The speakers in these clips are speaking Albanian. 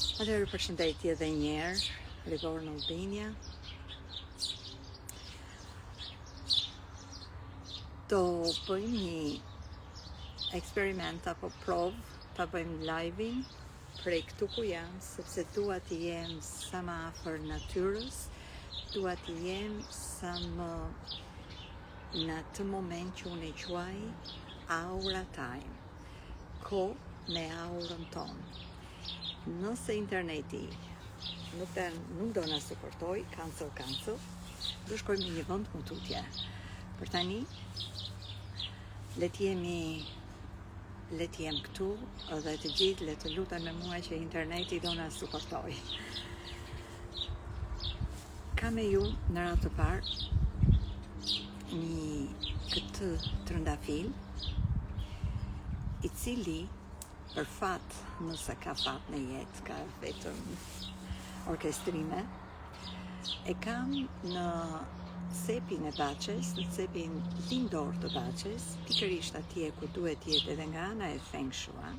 Atëherë përshëndetje edhe njerë, Rigor në Albania. Do bëjmë një eksperiment apo provë, ta bëjmë live-in prej këtu ku jam, sepse dua të jem sa më afër natyrës, dua të jem sa më në atë moment që unë e quaj aura time, kohë me aurën tonë. Nëse interneti nuk do na suportoj, cancel, do shkojmë në një vend më tutje. Për tani, le të jem këtu dhe të gjithë le të luten me mua që interneti do na suportoj. Ka me ju në radhë të parë këtë trëndafil, i cili për fat, nëse ka fat në jetë, ka vetëm orkestrime, e kam në cepin e Baçes, në cepin lindor të Baçes, pikërisht atje ku duhet jetë edhe nga ana e Feng Shui,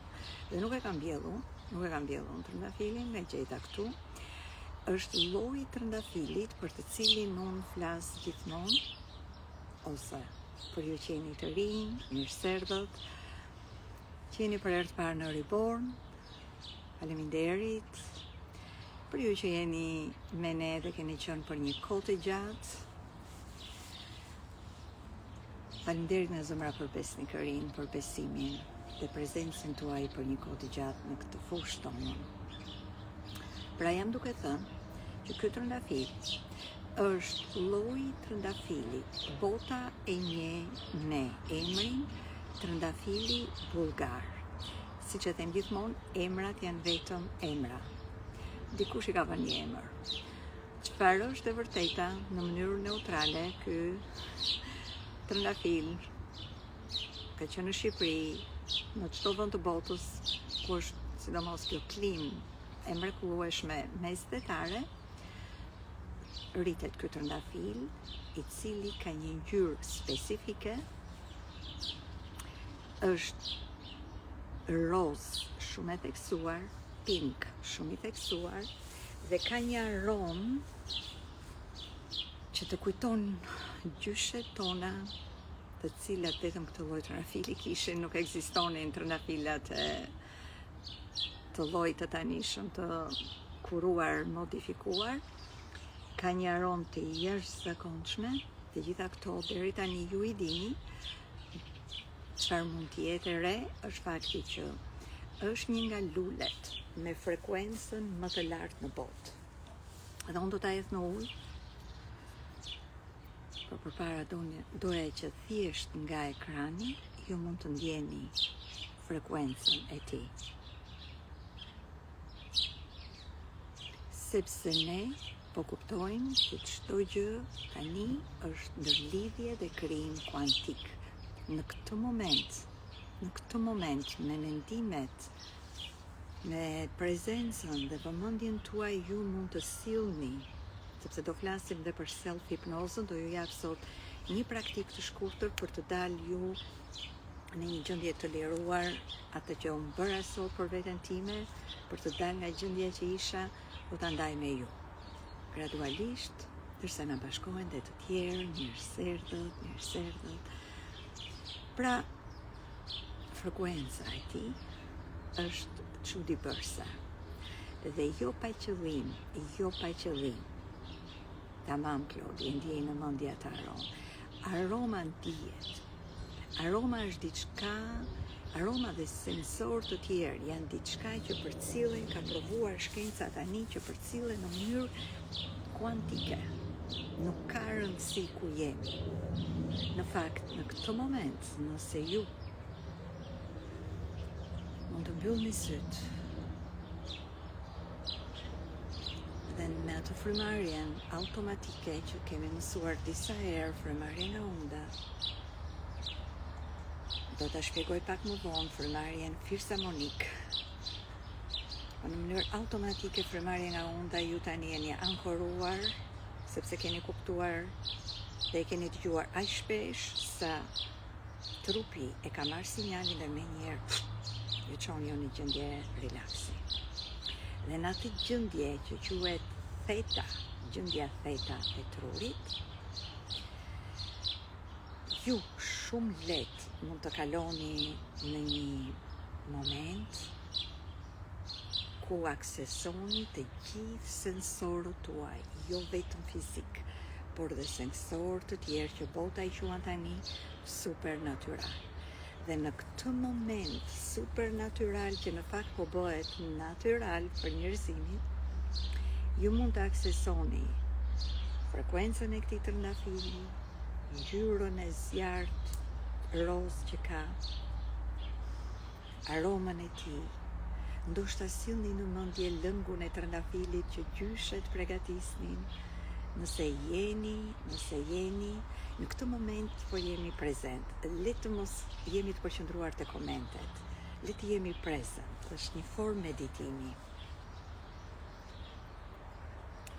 dhe nuk e kam mbjellu në trëndafilin, me gjeta këtu. Është lloji i trëndafilit për të cilin unë flas gjithmonë, ose për ju që jeni të rinj, mirëserdhët, që jeni për herë të parë në Reborn, faleminderit. Për ju që jeni me ne dhe keni qenë për një kohë të gjatë, faleminderit në zemra për besnikërinë, për besimin dhe prezencën tuaj për një kohë të gjatë në këtë fushë tonë. Pra jam duke thënë që ky trëndafil është lloji trëndafilit. Bota e njeh me emrin trëndafili bulgar. Siç e them gjithmonë, emrat janë vetëm emra. Dikush i ka vënë një emër. Çfarë është e vërteta në mënyrë neutrale ky trëndafil ka qenë në Shqipëri, në çdo vend të botës ku është sidomos kjo klimë e mrekullueshme mesdhetare, rritet ky trëndafil, i cili ka një ngjyrë specifike. Është roz shumë e theksuar, pink shumë i theksuar, dhe ka një aromë që të kujton gjyshet tona, të cilat vetëm këtë lloj trëndafili kishin, nuk ekzistonin trëndafilat të llojit të tanishëm, të kuruar, modifikuar. Ka një aromë të jashtëzakonshme, të gjitha këto deri tani ju i dini. Çfarë mund të jetë e re është fakti që është një nga lulet me frekuencën më të lartë në botë. Dhe unë do ta hedh në ujë, por përpara doja që thjesht nga ekrani ju mund të ndjeni frekuencën e tij. Sepse ne po kuptojmë që çdo gjë tani është ndërlidhje dhe krijim kuantik. Në këtë moment, me mendimet, me prezencën dhe vëmendjen tuaj, ju mund të sillni, sepse do flasim dhe për self-hipnozën, do ju jap sot një praktikë të shkurtër për të dalë ju në një gjendje të liruar, atë që unë bëra sot për veten time, për të dalë nga gjendja që isha, do ta ndaj me ju. Gradualisht, ndërsa na bashkohen dhe të tjerë, mirëserdhët. Pra, frekuenca e tij është çuditërse. Dhe jo pa qëllim. Tamam, Klodi, e ndjej në mendje atë aromë. Aroma ndihet. Aroma është diçka, aroma dhe sensor të tjerë janë diçka që përcillen, ka provuar shkenca tani që përcillen në mënyrë kuantike. Nuk ka rëndësi ku jemi. Në fakt, në këtë moment, nëse ju mund të mbyllni sytë dhe me atë frymarrjen automatike që kemi mësuar disa herë, frymarrje nga unda, do ta shpjegoj pak më vonë frymarrjen filharmonik. Në mënyrë automatike frymarrja nga unda, ju tani jeni ankoruar, sepse keni kuptuar dhe keni dëgjuar aq shpesh sa trupi e ka marrë sinjalin dhe menjëherë ju çon ju në gjendje relaksi. Dhe në atë gjendje që quhet theta, gjendja theta e trurit, ju shumë lehtë mund të kaloni në një moment ku aksesoni të gjithë sensorët tuaj, jo vetëm fizik, por dhe sensorë të tjerë që bota i quan tani supernatural. Dhe në këtë moment supernatural që në fakt po bëhet natural për njerëzimin, ju mund të aksesoni frekuencën e këtij trëndafili, ngjyrën e zjarrt roz që ka, aromën e tij. Ndoshta sillni në mendje lëngun e trëndafilit që gjyshet përgatisnin. Nëse jeni në këtë moment po jemi prezent, le të mos jemi të përqendruar te komentet, le të jemi prezent, është një formë meditimi.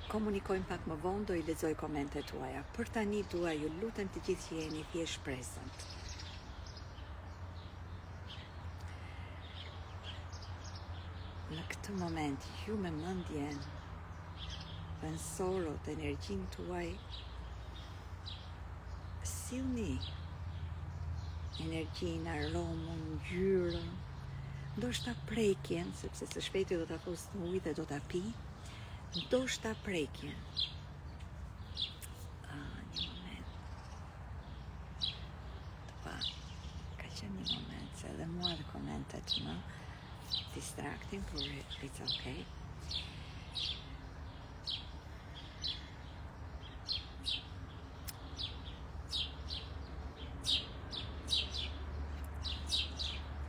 Komunikojmë pak më vonë, do I lexoj komentet tuaja. Për tani dua ju lutem të gjithë që jeni thjesht prezent. Në këtë moment, ju me mendjen, sensorët, energjinë tuaj, sillni energjinë, aromën, ngjyrën, ndoshta prekjen, sepse së shpejti do ta fus në ujë dhe do ta pi, ndoshta prekjen. Një moment. Ka qenë një moment, se edhe mua dhe komentet më distracting, por it's okay.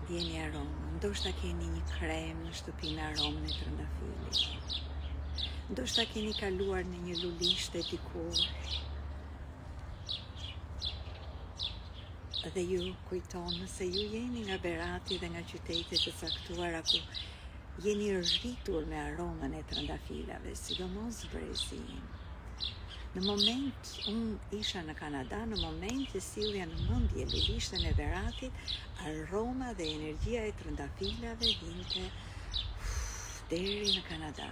Ndjeni aromën, ndoshta keni një krem në shtëpi me aromën e trëndafilit. Ndoshta keni kaluar në një lulishte dikur dhe ju kujton nëse ju jeni nga Berati dhe nga qytetet të caktuara ku jeni rritur me aromën e trëndafilave, sidomos brezin. Në moment, unë isha në Kanada, në moment që sillja në mendje lulishten e Beratit, aroma dhe energjia e trëndafilave vinte deri në Kanada.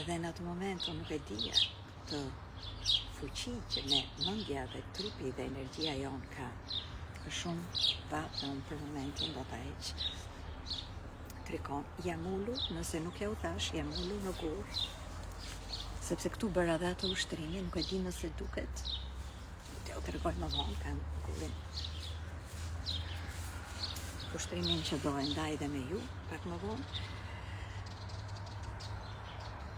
Dhe në atë moment unë nuk e dija të fuqi që ne mendja dhe trupi dhe energjia jon ka. Shumë vatë dhe unë për momentin do ta heq trikon. Jam ulur, nëse nuk ja u thash, jam ulur në gur, sepse këtu bëra dhe ato ushtrimi, nuk e di nëse duket. Të u tregoj më vonë, kanë gurin. Ushtrimin që do e ndaj dhe me ju, pak më vonë.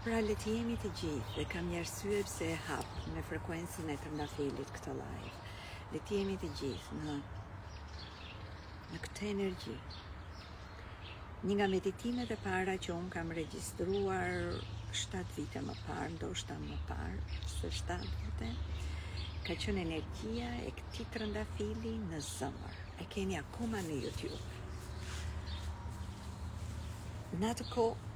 Pra le të jemi të gjithë, dhe kam një arsye pse e hap me frekuencën e trëndafilit këtë live. Le të jemi të gjithë në këtë energji. Një nga meditimet e para që unë kam regjistruar 7 vite më parë, ndoshta më parë, se 7 vite, ka qenë energjia e këtij trëndafili në zemër. E keni akoma në YouTube. Në atë kohë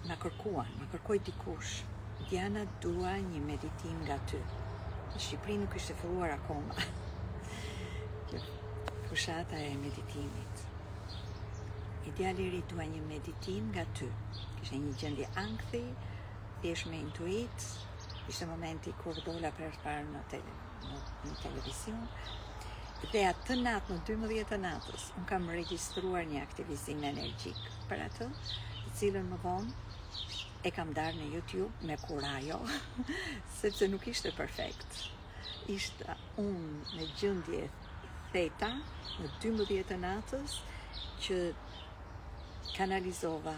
ma kërkoi dikush, Diana, dua një meditim nga ty. Në Shqipëri nuk ishte filluar akoma. Fushata e meditimit. Ideali ri dua një meditim nga ty. Kishte një gjendje ankthi, thjesht me intuit, ishte momenti kur dola për parë në televizion. Dhe atë natë, në 12 të natës, unë kam regjistruar një aktivizim energjik për atë, të cilën më vonë e kam darë në YouTube me kurajo, sepse nuk ishte perfekt. Ishte unë në gjendje theta, në 12 të natës, që kanalizova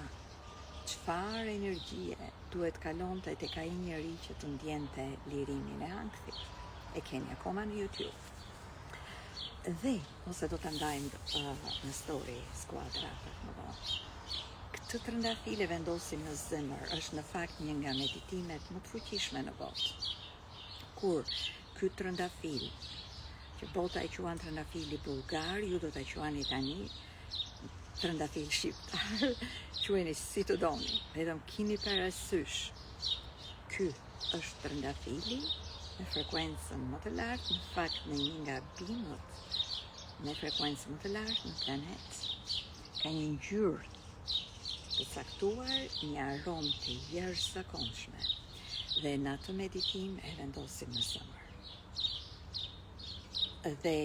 çfarë energjie duhet kalonte tek ai njeri që të ndjente lirimin e ankthit. E keni akoma në YouTube. Dhe, ose do të ndajmë në story skuadra për më vonë. Këtë trëndafile vendosim në zemër është në fakt një nga meditimet më të fuqishme në botë. Kur ky trëndafil, që bota e quan trëndafili bulgar, ju do ta quani tani trëndafil shqiptar, queni si të doni, vetëm keni parasysh. Ky është trëndafili me frekuencën më të lartë, në fakt në një nga bimët me frekuencën më të lartë në planet. Ka një ngjyrë përcaktuar një aromë të jashtëzakonshme dhe në atë meditim e vendosim në zemër. Dhe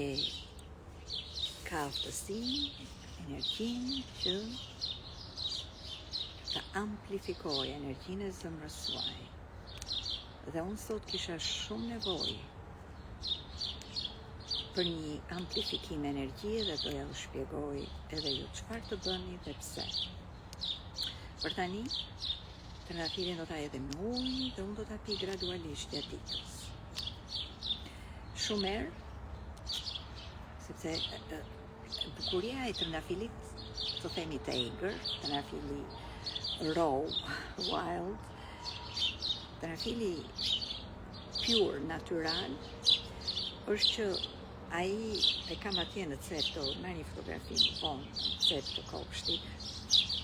ka aftësinë, energjinë që të amplifikoj energjinë e zemrës suaj. Dhe unë sot kisha shumë nevojë për një amplifikim energjie dhe doja u shpjegoj edhe ju çfarë të bëni dhe pse. Për tani, trëndafilin do ta hedhim në ujë dhe unë do ta pi gradualisht gjatë ditës. Shumë herë, sepse bukuria e trëndafilit, të themi të egër, trëndafili raw, wild, trëndafili pure, natural, është që ai e kam atje në cep të marrë një fotografi në vonë, në cep të kopshtit,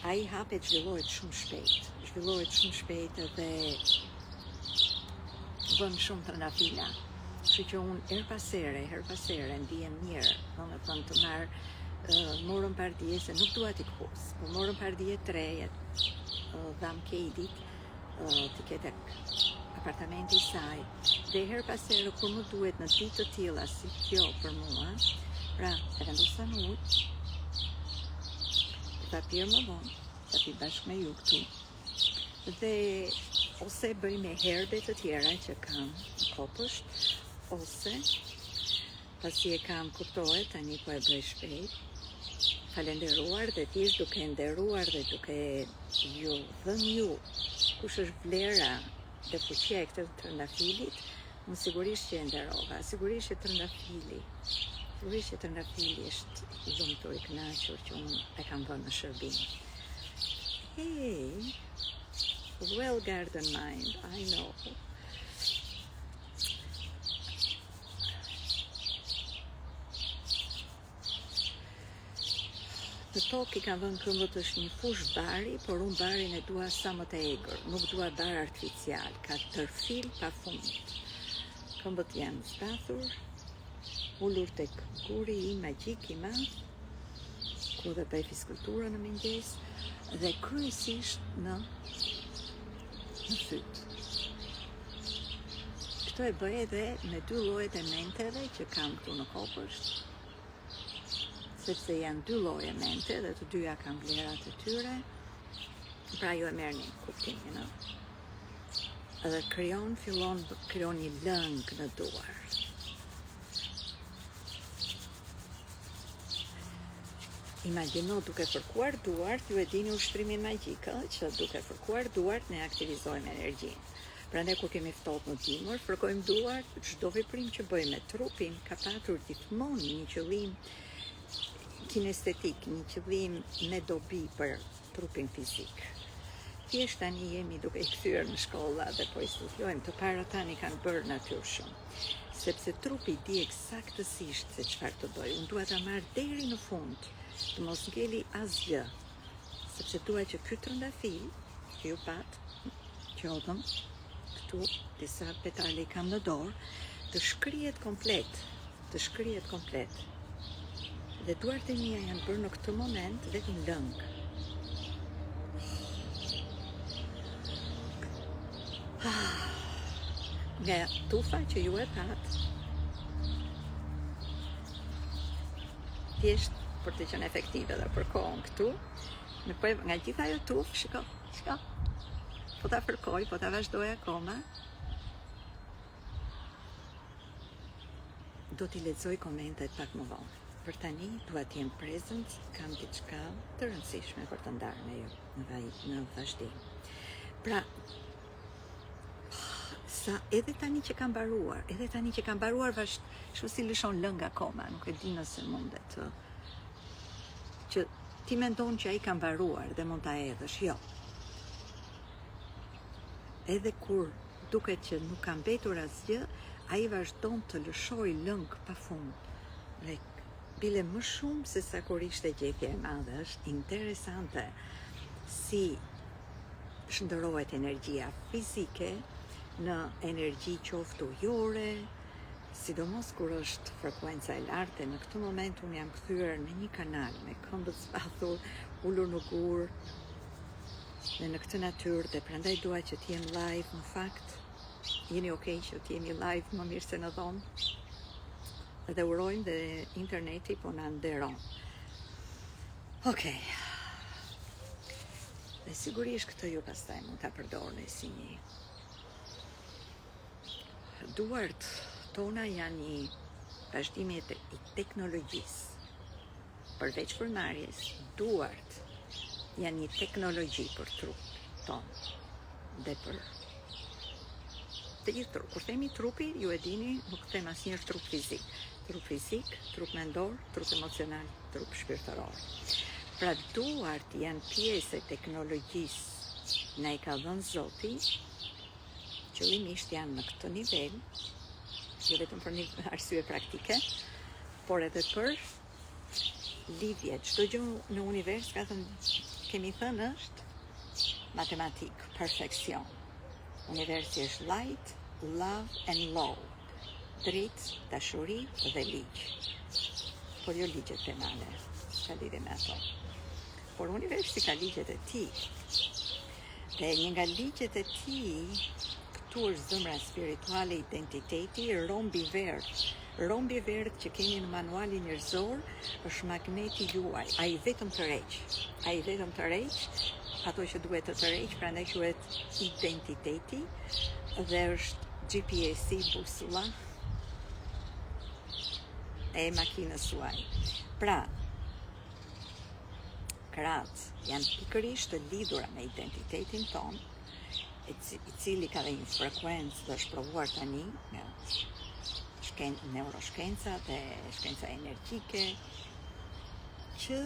ai hapet, zhvillohet shumë shpejt dhe bën shumë trëndafila. Kështu që unë her pas here ndihem mirë, domethënë të marr morën pardije se nuk dua t'i kupos, po morën pardije 3 dham Keidit, t'i ketë apartamenti i saj, dhe her pas here kur më duhet në ditë të tilla si kjo për mua, pra e vendosa në ujë, ta pirë më vonë, ta pi bashkë me ju këtu, dhe ose bëj me herbe të tjera që kam në kopësht, ose pasi e kam kuptohet, tani po e bëj shpejt, falenderuar dhe thjesht duke nderuar dhe duke ju dhënë ju kush është vlera dhe fuqia e këtë trëndafilit, unë sigurisht që e nderova, sigurisht që trëndafili është i lumtur, i kënaqur që unë e kam vënë në shërbim. Hey, well garden mind, I know. Në tokë i kam vënë këmbët është një fush bari, por unë barin e dua sa më të egër, nuk dua bar artificial, ka tërfil pa fund. Këmbët janë zbathur, ullur tek guri i magjik i madh, ku dhe bëj fiskultura në mëngjes, dhe kryesisht në fyt. Këto e bëj edhe me 2 llojet e menteve që kam këtu në kopësht, sepse janë 2 lloje mente dhe të dyja kanë vlerat e tyre, pra ju e merrni kuptimin, no? Edhe fillon një lëng në duar. Imagjino duke fërkuar duart, ju e dini ushtrimin magjik, që duke fërkuar duart ne aktivizojmë energjinë. Prandaj kur kemi ftohtë në dimër, fërkojmë duart, çdo veprim që bëjmë me trupin ka patur gjithmonë një qëllim kinestetik, një qëllim me dobi për trupin fizik. Thjesht tani jemi duke i kthyer në shkolla dhe po i studiojmë, të para tani kanë bërë natyrshëm, sepse trupi di eksaktësisht se çfarë të bëj. Unë dua ta marr deri në fund, të mos ngeli asgjë, sepse dua që ky trëndafil, që ju pat, qodhëm, këtu disa petale i kam në dorë, të shkrihet komplet. Dhe duart e mia janë bërë në këtë moment vetëm lëng. Nga tufa që ju e pat, thjesht për të qenë efektive dhe për kohën këtu, nga gjitha ajo tufë, shiko, po ta fërkoj, po ta vazhdoj akoma, do t'i lexoj komentet pak më vonë. Për tani, dua t'jem present, kam diçka të rëndësishme për të ndarë me ju në vazhdim. Pra, sa edhe tani që kam mbaruar, vazhdo si lëshon lëng akoma, nuk e di nëse mundet që ti mendon që ai ka mbaruar dhe mund ta hedhësh, jo. Edhe kur duket që nuk ka mbetur asgjë, ai vazhdon të lëshoj lëng pafund. Dhe bile më shumë se sa kur ishte gjetje e madhe, është interesante si shndërrohet energjia fizike në energji qoftë ujore, sidomos kur është frekuenca e lartë. Në këtë moment unë jam kthyer në një kanal me këmbët zbathur, ulur në gur, dhe në këtë natyrë, dhe prandaj dua që t'jem live, në fakt, jeni okay që t'jemi live më mirë se në dhomë, dhe urojmë dhe interneti po na nderon. Okej. Dhe sigurisht këtë ju pastaj mund ta përdorni si një. Duart tona janë një vazhdim i teknologjisë. Përveç përmarrjes, duart janë një teknologji për trup tonë dhe për të gjithë trup. Kur themi trupi, ju e dini, nuk them asnjëherë trup fizik. Trup fizik, trup mendor, trup emocional, trup shpirtëror. Pra duart janë pjesë e teknologjisë na i ka dhënë Zoti, qëllimisht janë në këtë nivel, jo vetëm për një arsye praktike, por edhe për lidhje. Çdo gjë në univers kemi thënë është matematik, perfeksion. Universi është light, love and law. Dritë, dashuri dhe ligj. Por jo ligjet penale, ka lidhje me ato. Por universi ka ligjet e tij. Dhe një nga ligjet e tij, këtu është zemra spirituale, identiteti, rombi verdh. Rombi verdh që keni në manualin njerëzor është magneti juaj, ai vetëm të rreq. Ai vetëm të rreq ato që duhet të tërheq, prandaj quhet identiteti dhe është GPS-i, busulla e makinës suaj. Pra, kratë janë pikërisht të lidhura me identitetin ton, i cili ka dhe një frekuencë dhe është provuar tani nga neuroshkenca dhe shkenca energjike, që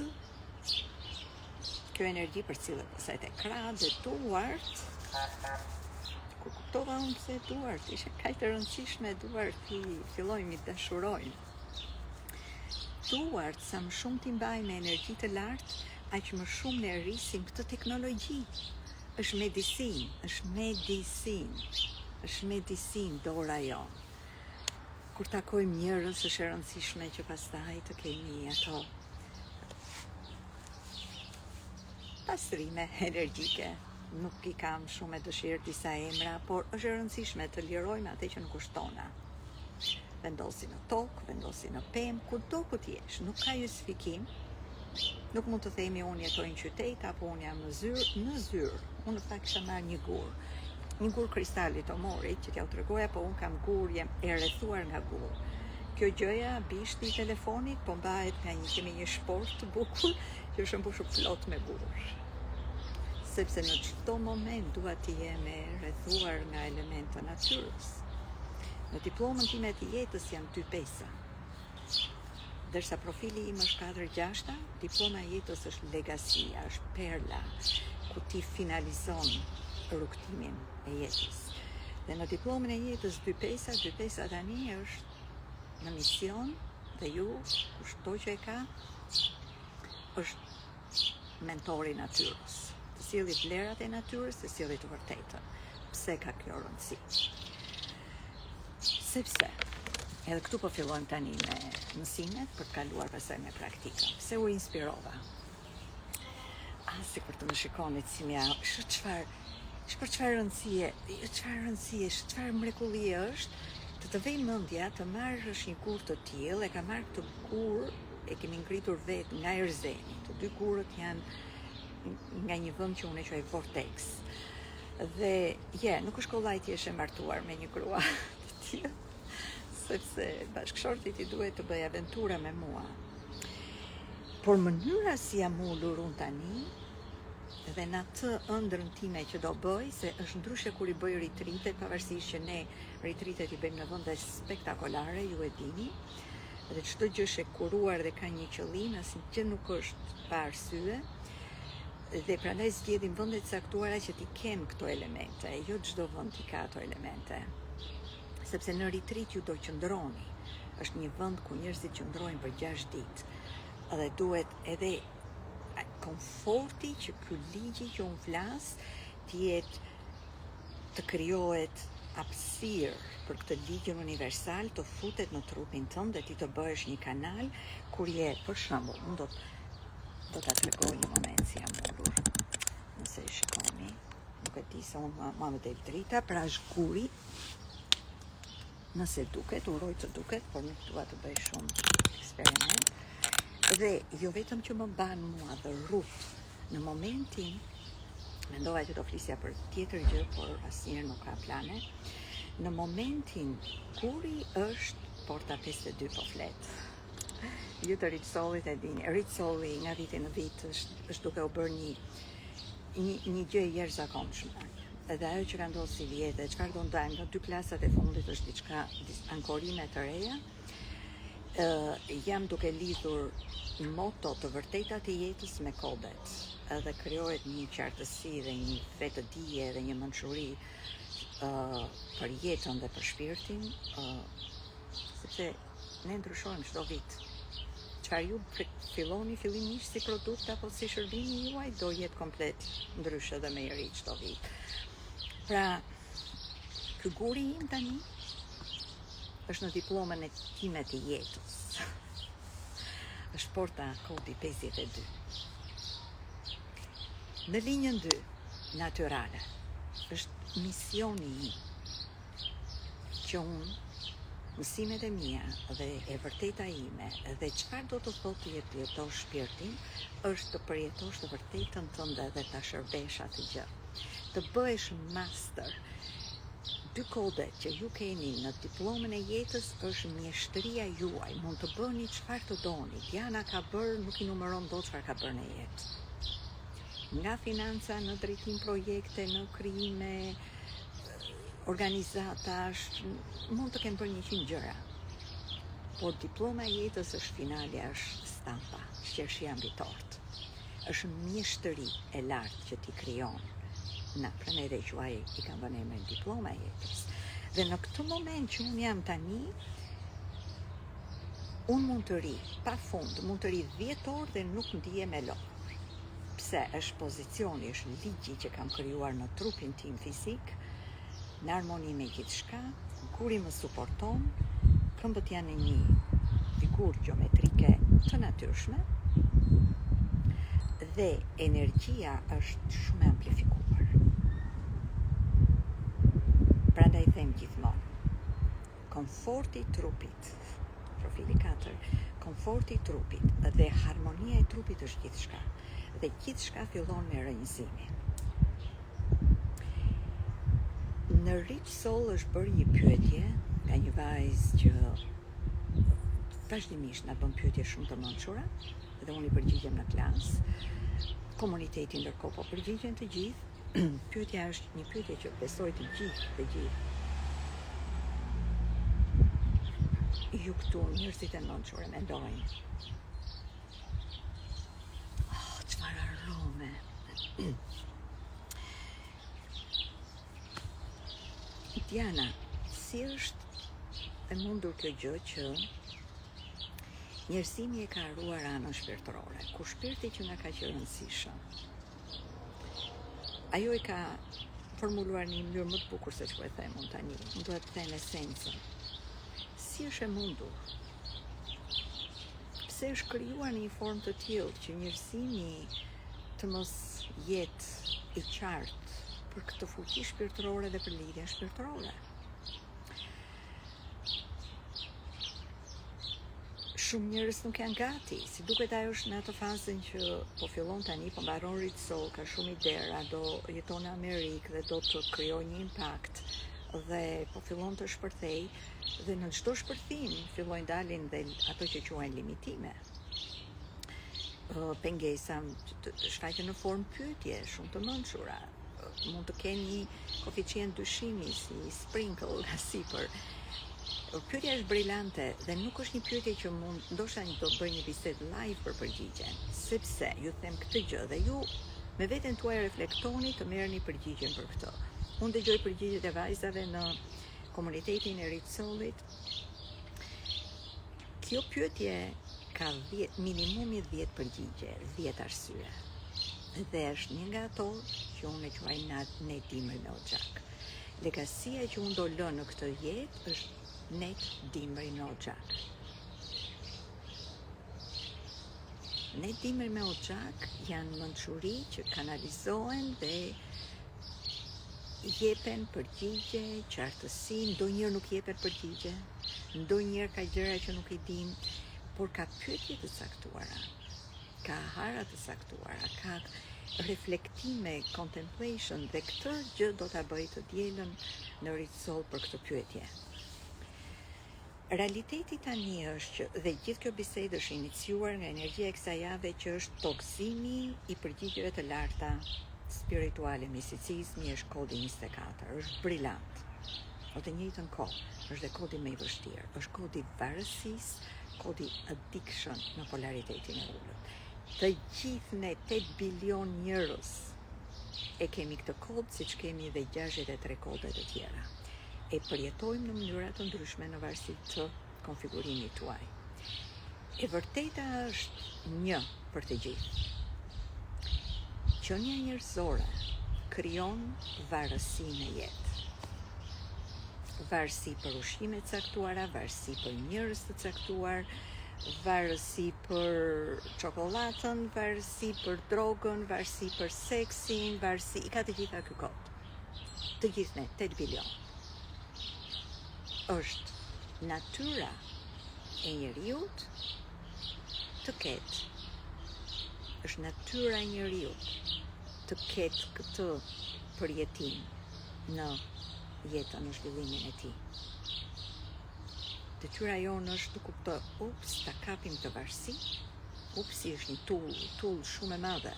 kjo energji për cilët pëset e kratë dhe duart, kur kuptova unë pse duart, ishe kaq të rëndësishme duart i fillojmë i dashurojmë. Duart sa më shumë t'i mbajmë me energji të lartë, aq më shumë ne rrisim këtë teknologji. Është medicinë dora jonë. Kur takojmë njerëz është e rëndësishme që pastaj të kemi ato pastrime energjike. Nuk i kam shumë e dëshirë disa emra, por është e rëndësishme të lirojmë atë që nuk është tona. Vendosi në tokë, vendosi në pemë, kudo ku t'jesh, nuk ka justifikim. Nuk mund të themi unë jetoj në qytet apo unë jam në zyrë. Unë në fakt kisha marrë një gur kristali të morit që t'ja u tregoja, po unë kam gur, jem e rrethuar nga gur. Kjo gjëja, bishti i telefonit, po mbahet nga kemi një shport të bukur që është mbushur plot me gur. Sepse në çdo moment dua të jem e rrethuar nga elementë të natyrës. Në diplomën time të jetës jam 2 pesa. Dërsa profili im është 4-6, diploma e jetës është legacia, është perla, ku ti finalizon rrugtimin e jetës. Dhe në diplomën e jetës 2 pesa tani është në mision dhe ju, kushto që e ka, është mentori natyrës. Të sjellë vlerat e natyrës, të sjellë të vërtetën. Pse ka kjo rëndësi? Sepse edhe këtu po fillojmë tani me mësimet për të kaluar pastaj me praktikën. Pse u inspirova? Si për të më shikonit si mja, çfarë rëndësie, çfarë mrekullie është, të vej mendja të marrësh një gur të tillë, e ka marrë këtë gur, e kemi ngritur vetë nga Erzeni. Të 2 gurët janë nga një vend që unë e quaj Vortex. Dhe nuk është kollaj ti je martuar me një grua të tillë, sepse bashkëshortit i duhet të bëj aventura me mua. Por mënyra si jam ulur unë tani, dhe në atë ëndrrën time që do bëj, se është ndryshe kur i bëj retritet, pavarësisht që ne retritet i bëjmë në vende spektakolare, ju e dini, dhe çdo gjë është e kuruar dhe ka një qëllim, asnjë nuk është pa arsye, dhe prandaj zgjedhim vende të caktuara që ti kem këto elemente, jo çdo vend i ka ato elemente. Sepse në retrit ju do qëndroni. Është një vend ku njerëzit qëndrojnë për 6 ditë. Dhe duhet edhe komforti që ky ligji që unë flas të krijohet hapësirë për këtë ligjin universal të futet në trupin tënd dhe ti të bëhesh një kanal kur je, për shembull, unë do ta tregoj një moment si jam ulur. Nëse e shikoni. nuk e di se unë ma më del drita, pra është guri, nëse duket, uroj të duket, por nuk dua të bëj shumë eksperiment. Dhe jo vetëm që më ban mua dhe rrut në momentin, mendova që do flisja për tjetër gjë, por asnjëherë nuk ka plane. Në momentin guri është porta 52 po flet. Ju të Rich Soulit e dini. Rich Souli nga viti në vit është duke u bërë një gjë e jashtëzakonshme. Edhe ajo që ka ndodhur si vjetë, çfarë do ndajmë nga 2 klasat e fundit është diçka ankorime të reja. Jam duke lidhur moto të vërteta të jetës me kodet. Edhe krijohet një qartësi dhe një vetëdije dhe një mençuri për jetën dhe për shpirtin, sepse ne ndryshojmë çdo vit. Çfarë ju filloni fillimisht si produkt apo si shërbimi juaj do jetë komplet ndryshe dhe më i ri çdo vit. Pra, ky guri im tani është në diplomën e time të jetës. Është porta kodi 52. Në linjën 2, natyrale, është misioni im që unë mësimet e mia dhe e vërteta ime dhe çfarë do të thotë të jetosh shpirtin është të përjetosh të vërtetën tënde dhe ta shërbesh atë gjë. Të bëhesh master. 2 kodet që ju keni në diplomën e jetës është mjeshtria juaj. Mund të bëni çfarë të doni. Diana ka bërë, nuk i numëron dot çfarë ka bërë në jetë. Nga financa në drejtim projekte, në krijime, organizatash, mund të kemë bërë 100 gjëra. Por diploma e jetës është finale, është stampa, shqershia mbi tort. Është mjeshtëri e lartë që ti krijon. Na, pra ne dhe quaj i kam vënë emrin diploma e jetës. Dhe në këtë moment që unë jam tani, unë mund të ri, pa fund, mund të ri 10 orë dhe nuk ndihem e lodhur. Pse është pozicioni, është ligji që kam krijuar në trupin tim fizik, në armoni me gjithçka, guri më suporton, këmbët janë një figurë geometrike të natyrshme dhe energjia është shumë amplifikuar. Prandaj them gjithmonë, komforti i trupit, profili 4, komforti i trupit dhe harmonia e trupit është gjithçka. Dhe gjithçka fillon me rrënjësimin. Në Rich Soul është bërë një pyetje nga një vajzë që vazhdimisht na bën pyetje shumë të mençura dhe unë i përgjigjem në klasë. Komuniteti ndërkohë po përgjigjen të gjithë. Pyetja është një pyetje që besoj të gjithë. Ju këtu njerëzit e mençur mendojnë. Çfarë arome. Diana, si është e mundur kjo gjë që njerëzimi e ka harruar anën shpirtërore, ku shpirti që na ka qenë rëndësishëm. Ajo e ka formuluar në një mënyrë më të bukur se ç'po e them unë tani. Unë duhet të them esencën. Si është e mundur? Pse është krijuar në një formë të tillë që njerëzimi të mos jetë i qartë për këtë fuqi shpirtërore dhe për lidhjen shpirtërore? Shumë njerëz nuk janë gati, si duket ajo është në atë fazën që po fillon tani, po mbaron Rich Soul, ka shumë idera, do jeton në Amerikë dhe do të krijojë një impakt dhe po fillon të shpërthej dhe në çdo shpërthim fillojnë dalin dhe ato që quajnë limitime. Pengesa shfaqen në formë pyetje shumë të mençura. Mund të kenë një koeficient dyshimi si sprinkle nga sipër. Pyetja është brillante dhe nuk është një pyetje që mund, ndoshta do të bëj një bisedë live për përgjigjen, sepse ju them këtë gjë dhe ju me veten tuaj reflektoni të merrni përgjigjen për këtë. Unë dëgjoj përgjigjet e vajzave në komunitetin e Rich Soulit. Kjo pyetje ka minimumi 10 përgjigje, 10 arsye. Dhe është një nga ato që unë e quaj ne dimër me oxhak. Legacia që unë do lë në këtë jetë është ne dimër me oxhak. Ne dimër me oxhak janë mençuri që kanalizohen dhe jepen përgjigje, qartësi, ndonjëherë nuk jepen përgjigje, ndonjëherë ka gjëra që nuk I dim, por ka pyetje të caktuara, ka hara të caktuara, ka reflektime, contemplation, dhe këtë gjë do ta bëj të dielën në Ritsol për këtë pyetje. Realiteti tani është që, dhe gjithë kjo bisedë është iniciuar nga energjia e kësaj jave që është toksimi I përgjigjeve të larta spirituale, misticizmi është kodi 24, është brillant. O të njëjtën kohë, është dhe kodi më I vështirë, është kodi varësisë, kodi addiction në polaritetin e ullët. Të gjithë ne 8 bilion njerëz e kemi këtë kod, siç kemi dhe 63 kode të tjera. E përjetojmë në mënyra të ndryshme në varësi të konfigurimit tuaj. E vërteta është një për të gjithë. Qenia njerëzore krijon varësi në jetë. Varësi për ushqime të caktuara, varësi për njerëz të caktuar, varësi për çokoladën, varësi për drogën, varësi për seksin, varësi I ka të gjitha ky kod. Të gjithë ne, 8 bilion. Është natyra e njeriut të ketë. Është natyra e njeriut të ketë këtë përjetim në jetën, në zhvillimin e tij. Detyra jonë është të kuptoj, ta kapim të varësi. Upsi është një tool shumë e madhe.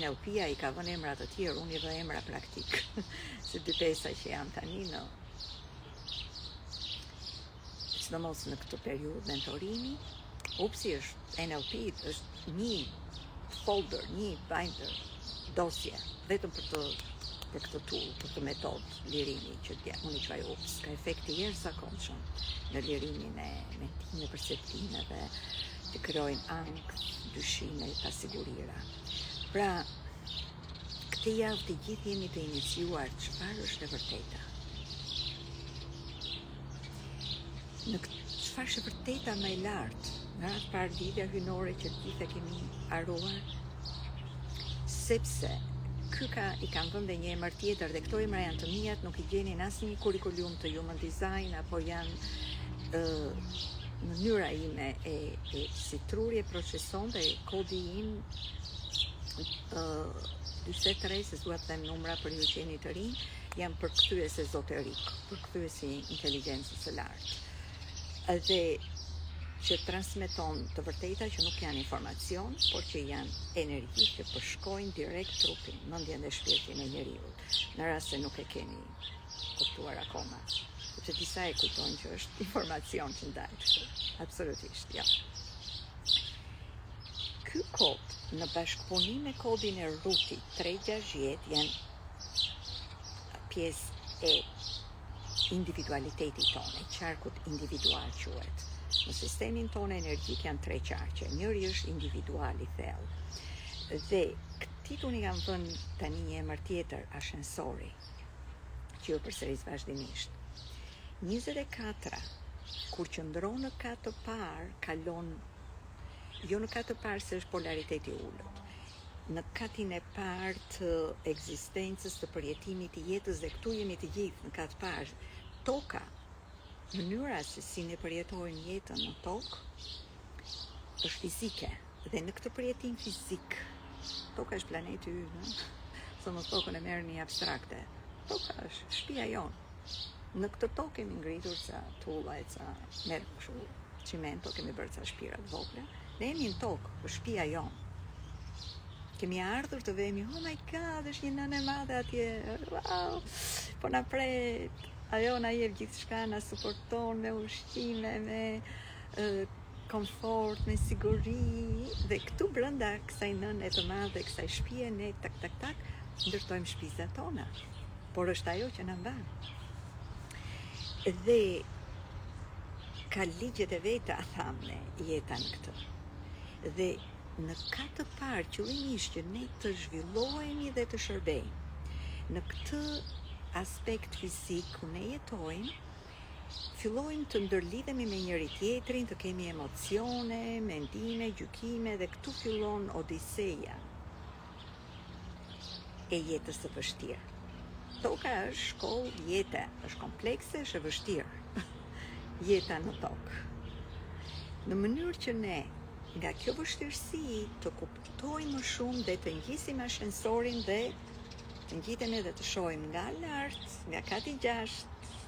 NLP-a I ka vënë emra të tjerë, unë I vë emra praktik. Se dy pesa që jam tani në sidomos në këtë periudhë mentorimi, upsi është NLP, është një folder, një binder, dosje, vetëm për këtë tool, për këtë metodë lirimi që unë I quaj ups, ka efekti jashtëzakonshëm në lirimin e mendimeve, perceptimeve, të krijojnë ankth, dyshime, pasigurira. Pra, këtë javë të gjithë jemi të iniciuar çfarë është e vërteta. Në çfarë është e vërteta më e lartë, nga atë parë lidhja hynore që të gjithë e kemi haruar, sepse ky I kanë vënë dhe një emër tjetër dhe këto emra janë të mijat, nuk I gjeni në asnjë kurikulum të human design apo janë mënyra ime e si truri e proceson dhe kodi im 43, se duhet të them numra për ju që jeni të rinj, janë përkthyes ezoterik, përkthyes I inteligjencës së lartë. Dhe që transmeton të vërteta që nuk janë informacion, por që janë energji që përshkojnë direkt trupin, mendjen dhe shpirtin e njeriut, në rast se nuk e keni kuptuar akoma. Sepse disa e kuptojnë që është informacion që ndahet. Absolutisht, ja. Ky kod në bashkëpunim me kodin e rrutit 360 janë pjesë e individualitetit tonë, qarkut individual quhet. Në sistemin tonë energjik janë 3 qarqe. Njëri është individual I thellë. Dhe këtij unë kam vënë tani një emër tjetër, ashensori, që ju përsëris vazhdimisht. 24, kur qëndron në katë të parë, kalon, jo në katë të parë se është polariteti ullët, në katin e parë të ekzistencës, të përjetimit të jetës, dhe këtu jemi të gjithë në katë parë, toka, mënyra se si ne përjetojmë jetën në tokë, është fizike, dhe në këtë përjetim fizik, toka është planeti ynë, se mos tokën e merrni abstrakte, toka është shtëpia jonë. Në këtë tokë kemi ngritur ca tulla, ca cimento, kemi bërë ca shtëpira të vogla, ne jemi në tokë, është shtëpia jonë. Kemi ardhur të vemi, oh my god, është një nënë e madhe atje, wow, po na pret, ajo na jep gjithçka, na suporton me ushqime, me komfort, me siguri, dhe këtu brenda kësaj nëne të madhe, kësaj shtëpie, ne tak, ndërtojmë shtëpisat tona, por është ajo që na mban. Dhe ka ligjet e veta, thamë, jeta në këtë. Dhe në katë të parë, qëllimisht që ne të zhvillohemi dhe të shërbejmë. Në këtë aspekt fizik ku ne jetojmë, fillojmë të ndërlidhemi me njëri tjetrin, të kemi emocione, mendime, gjykime, dhe këtu fillon odiseja e jetës së vështirë. Toka është shkollë jete, është komplekse, është e vështirë. Jeta në tokë. Në mënyrë që ne nga kjo vështirësi të kuptojmë më shumë dhe të ngjisim ashensorin dhe të ngjitemi dhe të shohim nga lart, nga kati 6,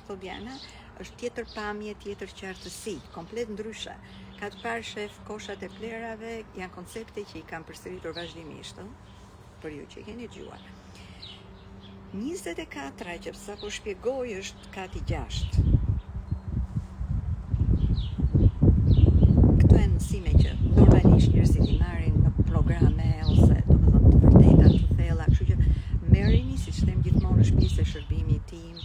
thot Diana, është tjetër pamje, tjetër qartësi, komplet ndryshe. Ka të parë shef koshat e plerave janë koncepte që i kam përsëritur vazhdimisht, për ju që i keni dëgjuar. 24 që sa po shpjegoj është kati 6. Këto janë mësime që normalisht njerëzit i marrin në programe ose domethënë të vërteta të thella, kështu që merrini, siç them gjithmonë, është pjesë e shërbimit tim,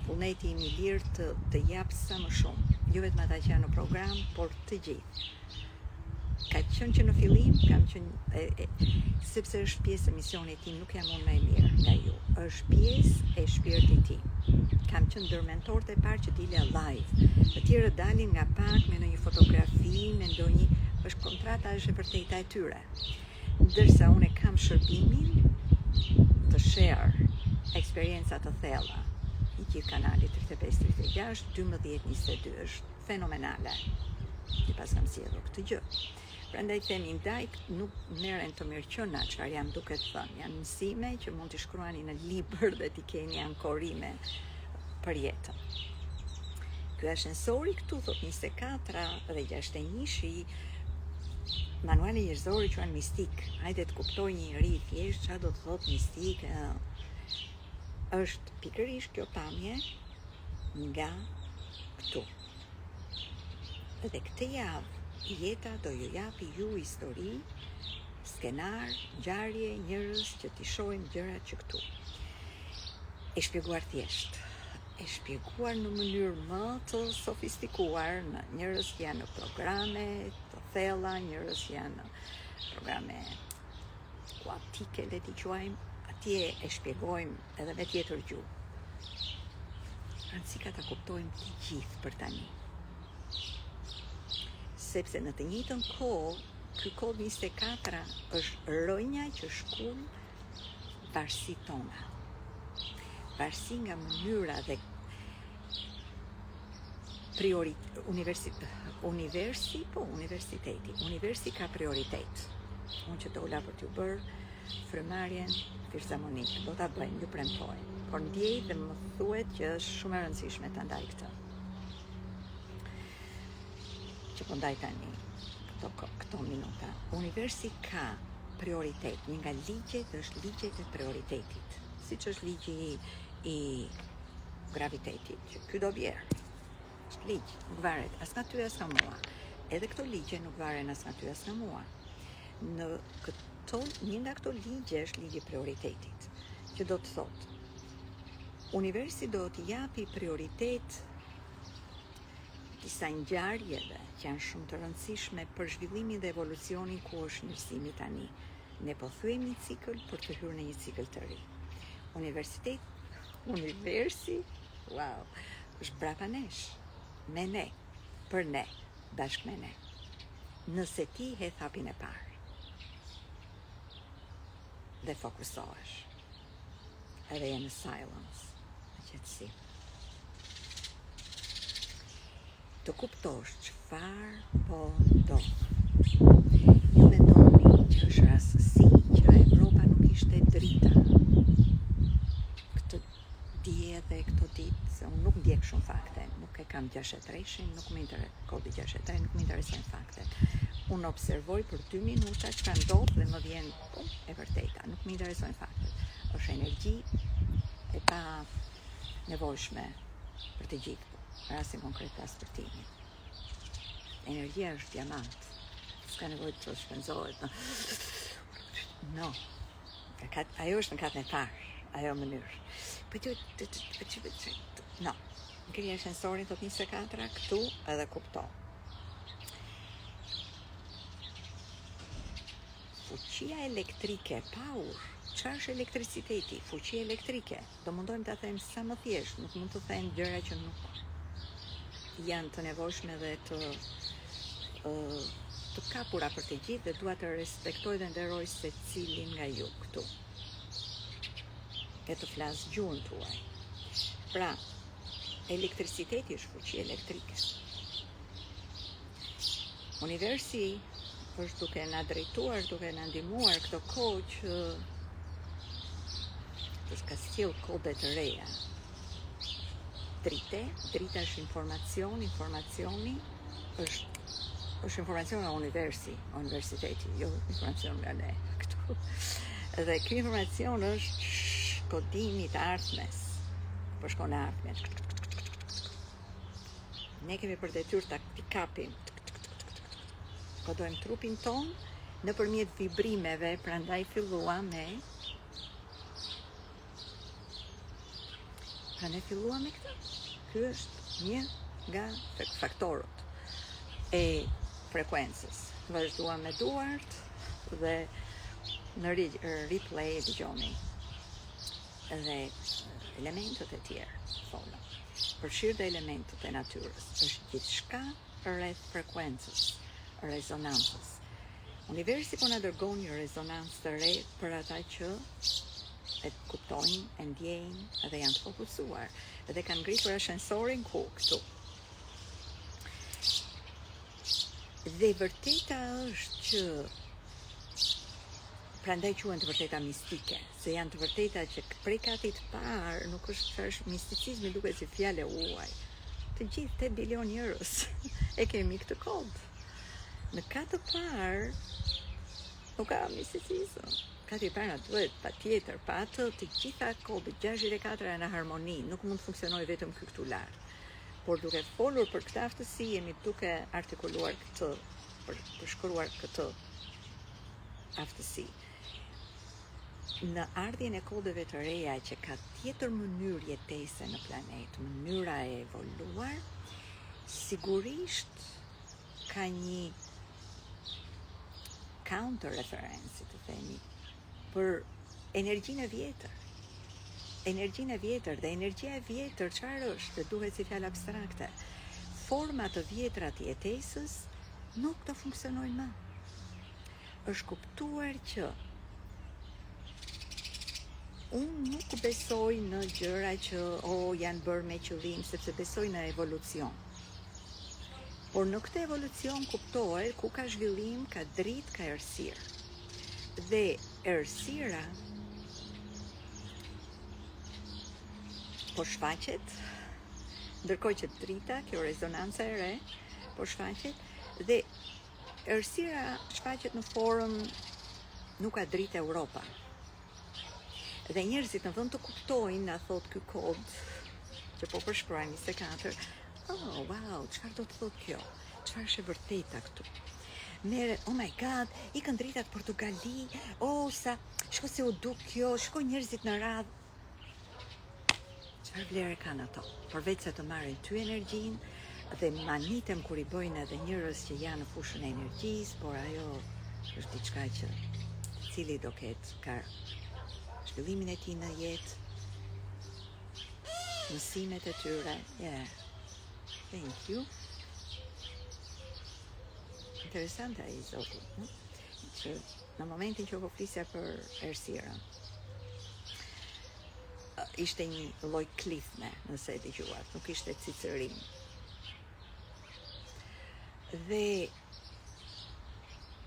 vullneti im i lirë të jap sa më shumë, jo vetëm ata që janë në program, por të gjithë. Ka qenë që në fillim kam qenë sepse është pjesë e misionit tim, nuk jam unë më e mirë nga ju. Është pjesë e shpirtit tim. Kam qenë ndër mentorët e parë që dilja live. Të tjerë dalin nga pak me ndonjë fotografi, me ndonjë, është kontrata është e vërteta e tyre. Ndërsa unë kam shërbimin të share eksperienca të thella. I gjithë kanalit 35, 36, 12, 22 është fenomenale. Që pas kam sjellur këtë gjë. Prandaj themi ndaj nuk merren të mirëqenia çfarë jam duke të thënë. Janë mësime që mund t'i shkruani në libër dhe t'i keni ankorime për jetën. Ky ashensori këtu thot 24 dhe 61-shi, manuali njerëzor i quhen mistik. Hajde të kuptoj një njeri thjesht çfarë do të thot mistik. Është pikërisht kjo pamje nga këtu. Dhe këtë javë jeta do ju japi ju histori, skenar, ngjarje, njerëz që t'i shohim gjërat që këtu. E shpjeguar thjesht, e shpjeguar në mënyrë më të sofistikuar, në njerëz që janë në programe të thella, njerëz që janë në programe kuantike, le t'i quajmë, atje e shpjegojmë edhe me tjetër gjuhë. Rëndësika ta kuptojmë të gjithë për tani. Sepse në të njëjtën kohë, ky kod 24 është rrënja që shkon varësi tona. Varësi nga mënyra dhe universiteti. Universi ka prioritet. Unë që dola për t'ju bërë frymëmarrjen filharmonike, do ta bëjmë, ju premtoj. Por ndjej dhe më thuhet që është shumë e rëndësishme ta ndaj këtë. Që po ndaj tani këto minuta. Universi ka prioritet. Një nga ligjet është ligjet e prioritetit. Siç është ligji i gravitetit, që ky do bjerë. Është ligj, nuk varet as nga ty as nga mua. Edhe këto ligje nuk varen as nga ty as nga mua. Në këto, një nga këto ligje është ligji i prioritetit, që do të thotë universi do t'i japi prioritet disa ngjarjeve që janë shumë të rëndësishme për zhvillimin dhe evolucionin ku është njerëzimi tani. Ne po thyemi një cikël për të hyrë në një cikël të ri. Universi, wow, është brapa nesh, me ne, për ne, bashkë me ne. Nëse ti hedh hapin e parë dhe fokusohesh, edhe je në silence, në qetësi. Të kuptosh çfarë po do. Ju mendoni që është rastësi që Evropa nuk ishte drita këtë dje dhe këto ditë, se unë nuk ndjek shumë fakte, nuk e kam 63-shin, kodi 63, nuk më interesojnë faktet. Unë observoj për 2 minuta çfarë ndodh dhe më vjen e vërteta, nuk më interesojnë faktet. Është energji e pa nevojshme për të gjithë. Rastin konkret pas stërtimit. Energjia është diamant. S'ka nevojë të shpenzohet. No. Ajo është në katën e parë, ajo mënyrë. No. Ngrirja e sensorit thot 24 këtu edhe kupto. Fuqia elektrike, power. Çfarë është elektriciteti? Fuqia elektrike. Do mundojmë ta them sa më thjesht, nuk mund të them gjëra që nuk janë të nevojshme dhe të kapura për të gjithë dhe dua të respektoj dhe nderoj secilin nga ju këtu. e të flasë gjuhën tuaj. Pra, elektriciteti është fuqi elektrike. Universi është duke na drejtuar, duke na ndihmuar këto kohë që të ka sjell kode të reja. Drita është informacioni është informacion nga universiteti, jo informacion nga ne këtu. Dhe ky informacion është kodimi të ardhmes. Po shkon në ardhmen. Ne kemi për detyrë ta kapim. Kodojmë trupin ton nëpërmjet vibrimeve, prandaj filluam me këtë. Ky është një nga faktorët e frekuencës. Vazhduam me duart dhe në replay e dëgjoni edhe elementet e tjerë, thonë. Përfshirë dhe elementet e natyrës. Është gjithçka rreth frekuencës, rezonancës. Universi po na dërgon një rezonancë të re për ata që e kuptojnë, e ndjejnë dhe janë të fokusuar. Dhe kanë ngritur ashensorin ku këtu. Dhe vërteta është që prandaj quhen të vërteta mistike, se janë të vërteta që prej katit parë nuk është misticizmi, duket si fjalë huaj. Të gjithë 8 bilion njerëz e kemi këtë kod. Në katë parë nuk ka misticizëm. Kati parë na duhet patjetër, pa atë të gjitha kodet 64 janë në harmoni, nuk mund të funksionojë vetëm ky këtu lart. Por duke folur për këtë aftësi, jemi duke artikuluar këtë, përshkruar këtë aftësi. Në ardhjen e kodeve të reja që ka tjetër mënyrë jetese në planet, mënyra e evoluar, sigurisht ka një counter reference, të themi, për energjinë e vjetër. Energjinë e vjetër dhe energjia e vjetër çfarë është? Dhe duhet si fjalë abstrakte. Forma të vjetra të jetesës nuk do funksionojnë më. Është kuptuar që unë nuk besoj në gjëra që janë bërë me qëllim, sepse besoj në evolucion. Por në këtë evolucion kuptohet ku ka zhvillim, ka dritë, ka errësirë. Dhe errësira po shfaqet, ndërkohë që drita, kjo rezonanca e re, po shfaqet dhe errësira shfaqet në formë nuk ka dritë Europa. Dhe njerëzit në vend të kuptojnë, na thot ky kod që po përshkruajmë 24, wow, çfarë do të thotë kjo? Çfarë është e vërteta këtu? Oh my god, ikën dritat Portugali, shko se u duk kjo, shko njerëzit në radhë. Çfarë vlerë kanë ato? Përveç se të marrin ty energjinë dhe manitem kur i bëjnë edhe njerëz që janë në fushën e energjisë, por ajo është diçka që cili do ketë ka zhvillimin e tij në jetë, mësimet e tyre. Thank you. Interesante ai zoti, që në momentin që po flisja për errësirën, ishte një lloj klithme, nëse e dëgjuat, nuk ishte cicërim. Dhe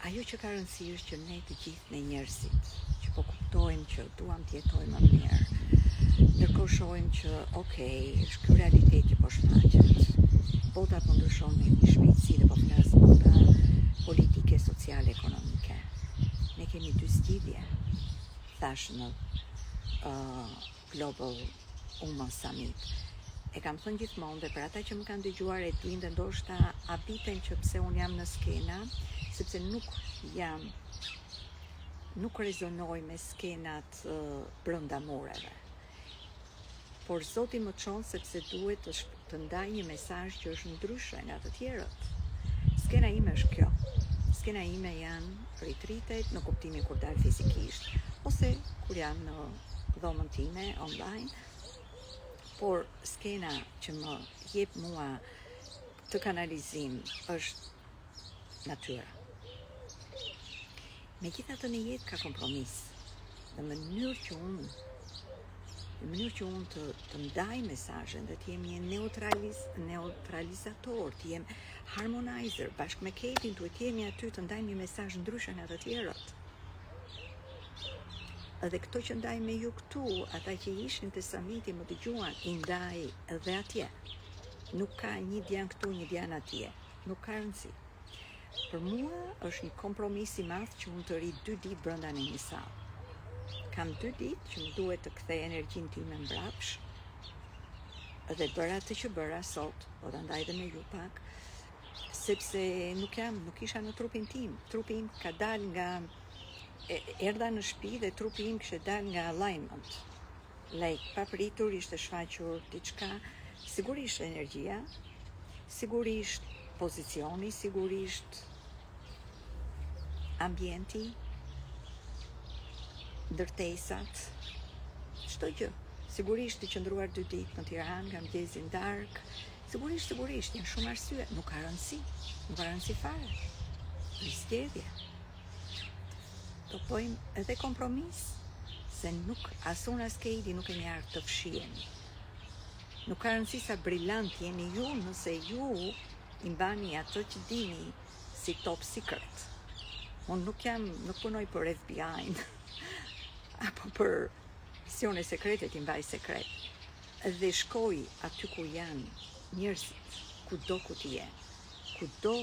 ajo që ka rëndësi është që ne të gjithë ne njerëzit që po kuptojmë që duam të jetojmë më mirë, ndërkohë shohim që është ky realiteti që po shfaqet. Bota po ndryshon me një shpejtësi dhe po flas bota politike, sociale, ekonomike. Ne kemi 2 zgjidhje, thash në Global Women Summit. E kam thënë gjithmonë dhe për ata që më kanë dëgjuar e dinë dhe ndoshta habiten që pse unë jam në skena, sepse nuk rezonoj me skenat brenda mureve. Por Zoti më çon sepse duhet të ndaj një mesazh që është ndryshe nga të tjerët. Skena ime është kjo. Skena ime janë retreatet në kuptimin kur dal fizikisht ose kur jam në dhomën time online. Por skena që më jep mua të kanalizim është natyra. Megjithatë në jetë ka kompromis. Në mënyrë që unë në mënyrë që unë të ndaj mesazhin dhe të jem një neutralizator, të jem harmonizer, bashkë me Katie duhet të jemi aty të ndajmë një mesazh ndryshe nga të tjerët. Edhe këto që ndaj me ju këtu, ata që ishin të samiti më dëgjuan, i ndaj edhe atje. Nuk ka një djan këtu, një djan atje. Nuk ka rëndësi. Për mua është një kompromis i madh që unë të ri 2 ditë brenda në një sallë. Kam 2 ditë që më duhet të kthej energjinë time mbrapsh. Dhe bëra atë që bëra sot, po ta ndaj dhe me ju pak, sepse nuk isha në trupin tim. Trupi im ka dal nga erdha në shtëpi dhe trupi im kishte dal nga alignment. Papritur ishte shfaqur diçka, sigurisht energjia, sigurisht pozicioni, sigurisht ambienti, ndërtesat, çdo gjë. Sigurisht të qëndruar 2 ditë në Tiranë nga mëngjesi në darkë, sigurisht, janë shumë arsye, nuk ka rëndësi fare. Zgjedhje. Do pojmë edhe kompromis, se nuk asun as Katie nuk e një artë të fshiheni. Nuk ka rëndësi sa brillant jeni ju nëse ju i mbani atë që dini si top secret. Unë nuk punoj për FBI apo për misione sekrete t'i mbaj sekret. Dhe shkoj aty ku janë njerëzit, kudo ku t'i jenë, kudo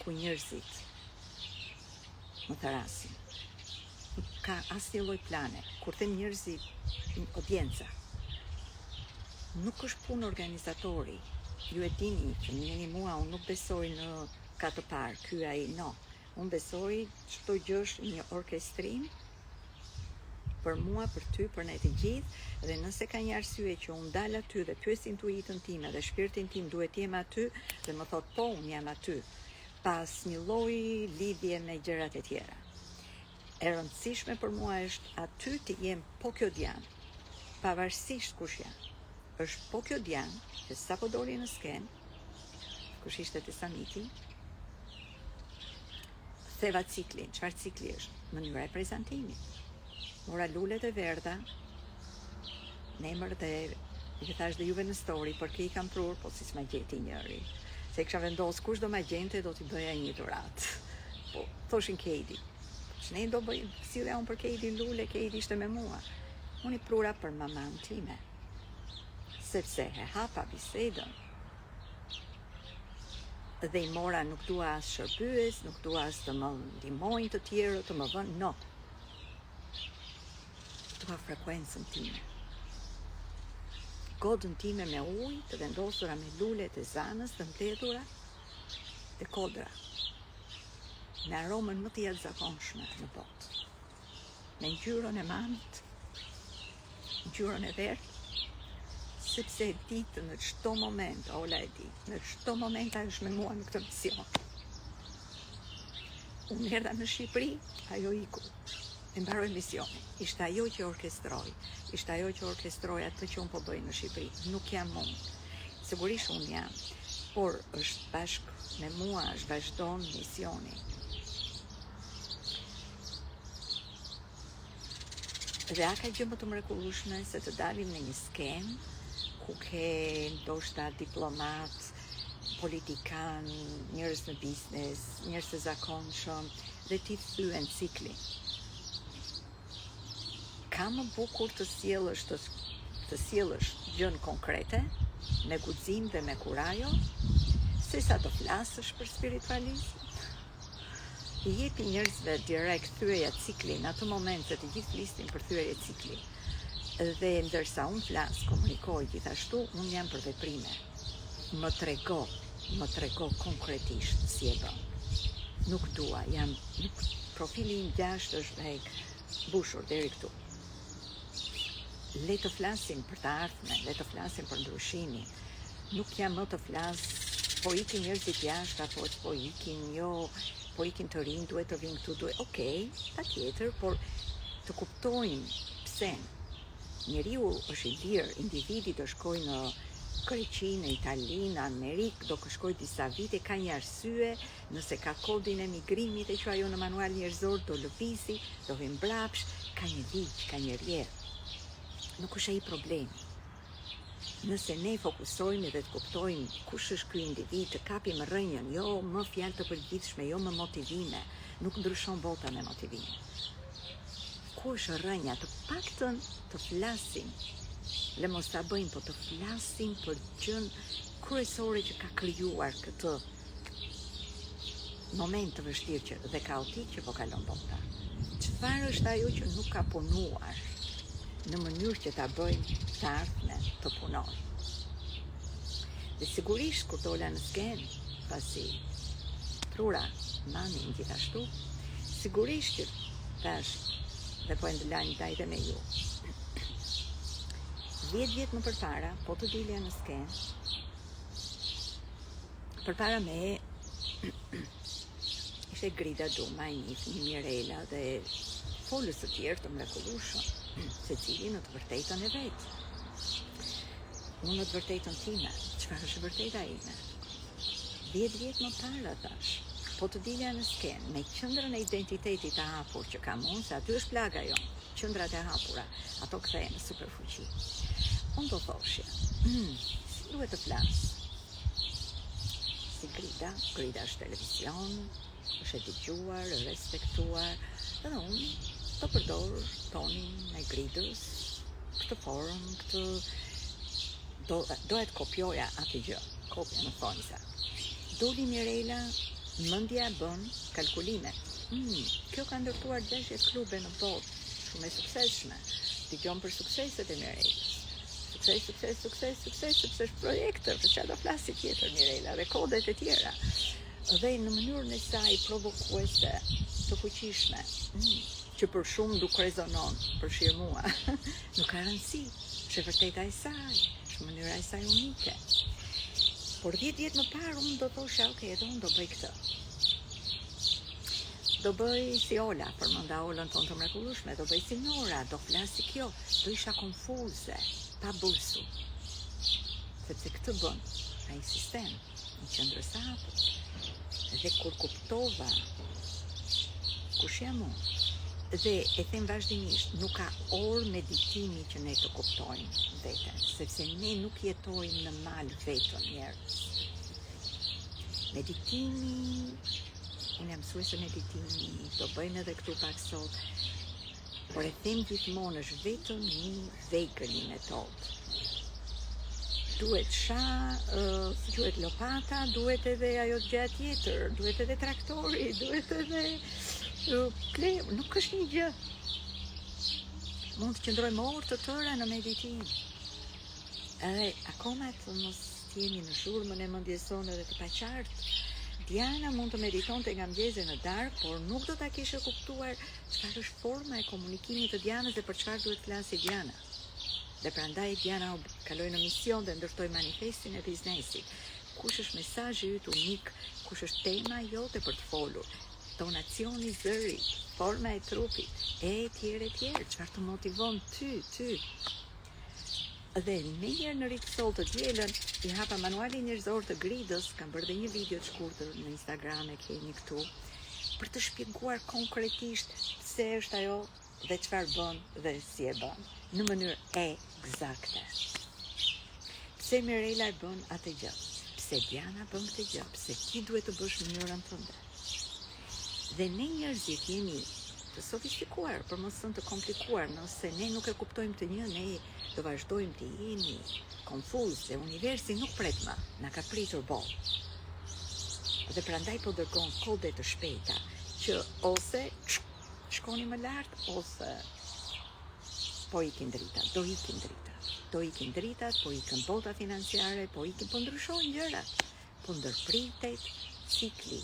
ku njerëzit më tharasin. Nuk ka asnjë lloj plane. Kur them njerëzit, audienca, nuk është punë organizatori. Ju e dini që njëni mua, unë nuk besoj në ka të parë, ky ai, no. Unë besoj çdo gjë është një orkestrim për mua, për ty, për ne të gjithë, dhe nëse ka një arsye që unë dal aty dhe pyes intuitën time dhe shpirtin tim duhet jem aty dhe më thot po, unë jam aty, pas një lloj lidhje me gjërat e tjera. E rëndësishme për mua është aty të jem po kjo djan, pavarësisht kush jam. Është po kjo djan që sapo doli në skenë, kush ishte të samiti, theva ciklin, çfarë cikli është? Mënyra e prezantimit. Mora lulet e verdha, në emër dhe i thash dhe juve në story, për kë i kam prur, po si s'ma gjeti njëri. Se kisha vendos kush do ma gjente, do t'i bëja një dhuratë. Po, thoshin Katie. Që ne do bëj, si dhe unë për Katie lule, Katie ishte me mua. Unë i prura për maman time. Sepse e hapa bisedën. Dhe i mora nuk dua as shërbyes, nuk dua as të më ndihmojnë të tjerë, të më vënë, no. Dua frekuencën time. Godën time me ujë, të vendosura me lule të zanës, të mbledhura dhe kodra. Me aromën më të jashtëzakonshme në botë. Me ngjyrën e mamit, ngjyrën e verdhë, sepse e ditë në çdo moment, Ola e di, në çdo moment ajo është me mua në këtë mision. Unë erdha në Shqipëri, ajo iku. E mbaroj misionin. Ishte ajo që orkestroi. Ishte ajo që orkestroi atë që unë po bëj në Shqipëri. Nuk jam unë. Sigurisht unë jam, por është bashkë me mua, është vazhdon misioni. Dhe a ka gjë më të mrekullueshme se të dalim në një skenë ku ke ndoshta diplomat, politikan, njerëz në biznes, njerëz të zakonshëm dhe ti thyen ciklin. Ka më bukur të sjellësh gjën konkrete, me guxim dhe me kurajo, se sa të flasësh për spiritualizëm. I jepi njerëzve direkt thyeja cikli, në atë moment se të gjithë flisnin për thyeje cikli. Dhe ndërsa unë flas, komunikoj gjithashtu, unë jam për veprime. Më trego konkretisht si e bën. Nuk dua, profili im jashtë është vek bushur deri këtu. Le të flasim për të ardhmen, le të flasim për ndryshimin. Nuk jam më të flas, po ikin njerëzit jashtë, apo po ikin, jo, po ikin të rinj, duhet të vinë këtu, okej, patjetër, por të kuptojmë pse njeriu është i lirë, individi do shkoj në Greqi, në Itali, në Amerikë, do shkoj disa vite, ka një arsye, nëse ka kodin e migrimit e që ajo në manual njerëzor, do lëvisi, do vi mbrapsh, ka një ligj, ka një rjedhë. nuk është ai problemi. Nëse ne fokusojmë dhe të kuptojmë kush është ky individ, të kapim rrënjën, jo më fjalë të përgjithshme, jo më motivime, nuk ndryshon bota me motivime. Ku është rrënja? Të paktën të flasim, le mos ta bëjmë, po të flasim për gjën kryesore që ka krijuar këtë moment të vështirë dhe kaotik që po kalon bota. Çfarë është ajo që nuk ka punuar në mënyrë që ta bëjmë të ardhmen të punojë? Dhe sigurisht kur dola në skenë, pasi trura mamin gjithashtu, sigurisht që tash dhe po e ndëlajnë dajte me ju. 10 vjet më përpara, po të dilja në skenë, përpara me ishte Grida Duma, një Mirela dhe folës të tjerë të mrekullueshëm, secili në të vërtetën e vet. Unë në të vërtetën time, çfarë është e vërteta ime? 10 vjet më parë tash, po të dilja në skenë me qendrën e identitetit të hapur që kam unë, se aty është plaga jonë, qendrat e hapura, ato kthehen në superfuqi. Unë do thoshja, si duhet të flas? Si Grida është televizion, është e dëgjuar, respektuar, edhe unë të përdor tonin e Gridës, këtë forum, dohet kopjoja atë gjë, kopja në thonjza. Doli Mirela, mendja bën kalkulime. Kjo ka ndërtuar 60 klube në botë, shumë e suksesshme. Dëgjon për sukseset e Mirelës. Sukses, projekte, për çfarë do flasi tjetër Mirela, dhe kodet e tjera. Dhe në mënyrën e saj provokuese, të fuqishme, që për shumë nuk rezonon, përfshir mua, nuk ka rëndësi, është e vërteta e saj, është mënyra e saj unike. Por 10 vjet më parë unë do thosha, okay, edhe unë do bëj këtë. Do bëj si Ola, përmenda Olën tonë të mrekullueshme, do bëj si Nora, do flasi kjo, do isha konfuze, pa bursu. Sepse këtë bën ai sistem, në qendrës së hapur. Dhe kur kuptova kush jam unë, dhe e them vazhdimisht, nuk ka orë meditimi që ne të kuptojmë veten, sepse ne nuk jetojmë në mal vetëm njerëz. Meditimi, unë jam mësuese meditimi, do bëjmë edhe këtu pak sot, por e them gjithmonë është vetëm një vegël, një metodë. Duhet si quhet lopata, duhet edhe ajo gjë tjetër, duhet edhe traktori, duhet edhe nuk është një gjë. Mund të qëndrojmë orë të tëra në meditim. Edhe akoma të mos jemi në zhurmën e mendjes sonë dhe të paqartë. Diana mund të meditonte nga mëngjesi në darkë, por nuk do ta kishte kuptuar çfarë është forma e komunikimit të Dianës dhe për çfarë duhet flasi Diana. Dhe prandaj Diana kaloi në mision dhe ndërtoi manifestin e biznesit. Kush është mesazhi yt unik, kush është tema jote për të folur, tonacioni i zërit, forma e trupit, e tjerë, çfarë të motivon ty. Dhe njëherë në Ritsol të dielën i hapa manualin njerëzor të Gridës, kam bërë dhe një video të shkurtër në Instagram, e keni këtu, për të shpjeguar konkretisht pse është ajo dhe çfarë bën dhe si e bën, në mënyrë eksakte. Pse Mirela e bën atë gjë, pse Diana bën këtë gjë, pse ti duhet të bësh mënyrën tënde. Dhe ne njerëzit jemi të sofistikuar, për mos thënë të komplikuar, nëse ne nuk e kuptojmë të një, ne do vazhdojmë të jemi konfuz dhe universi nuk pret më, na ka pritur botë. Dhe prandaj po dërgon kode të shpejta që ose shkoni më lart ose po ikin dritat, do ikin dritat, po ikën bota financiare, po ndryshojnë gjërat, po ndërpritet cikli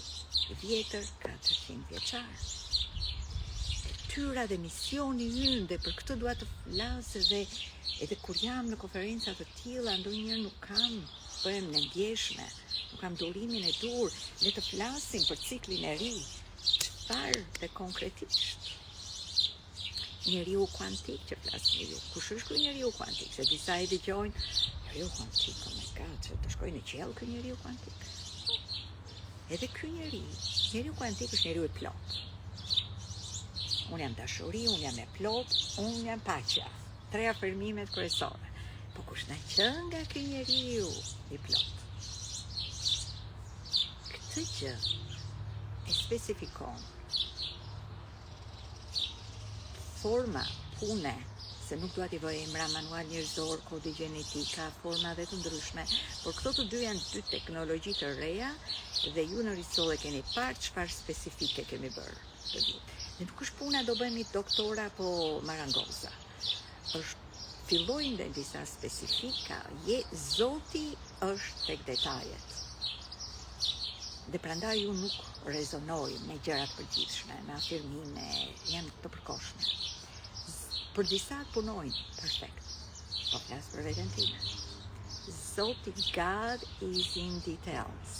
i vjetër 400 vjeçar. Tyra dhe misioni ynë dhe për këtë dua të flas dhe edhe kur jam në konferenca të tilla ndonjëherë nuk kam bëhem në ndjeshme, nuk kam durimin e dur, le të flasim për ciklin e ri, çfarë dhe konkretisht. Njeriu kuantik që flasim ju. Kush është ky njeriu kuantik? Se disa e dëgjojnë, njeriu kuantik, oh my god, që të shkojë në qiell ky njeriu kuantik. Edhe ky njeriu kuantik është njeriu i plot. Unë jam dashuri, unë jam e plot, unë jam paqja. tre afirmimet kryesore. Po kush na qen nga ky njeriu I plot. Këtë gjë e specifikon forma pune, se nuk dua t'i bëj emra manual njerëzor, kodi gjenetika, forma dhe të ndryshme, por këto të dy janë dy teknologji të reja dhe ju në risole keni parë çfarë specifike kemi bërë të vit. Dhe nuk është puna do bëhemi doktora apo marangoza. Fillojnë dhe disa specifika, Zoti është tek detajet. Dhe prandaj ju nuk rezonoj me gjërat përgjithshme, me afirmime, janë të përkohshme. Për disa punojnë perfekt, po flas për veten time. Zoti God is in details.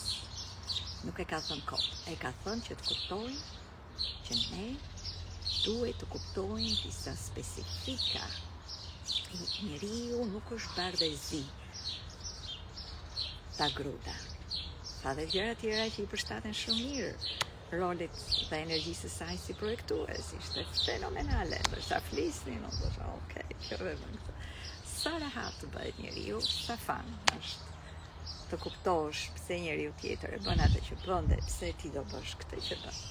Nuk e ka thënë kot, e ka thënë që të kuptojnë që ne duhet të kuptojnë disa specifika. Njeriu nuk është bardhëzi ta gruda. Ka dhe gjëra tjera që I përshtaten shumë mirë. Rolet dhe energjisë së saj si projektues ishte fenomenale. Ndërsa flisnin, unë thosha, okay, kjo vetëm këtë. Sa rahat të bëhet njeriu, sa fan është të kuptosh pse njeriu tjetër e bën atë që bën dhe pse ti do bësh këtë që bën.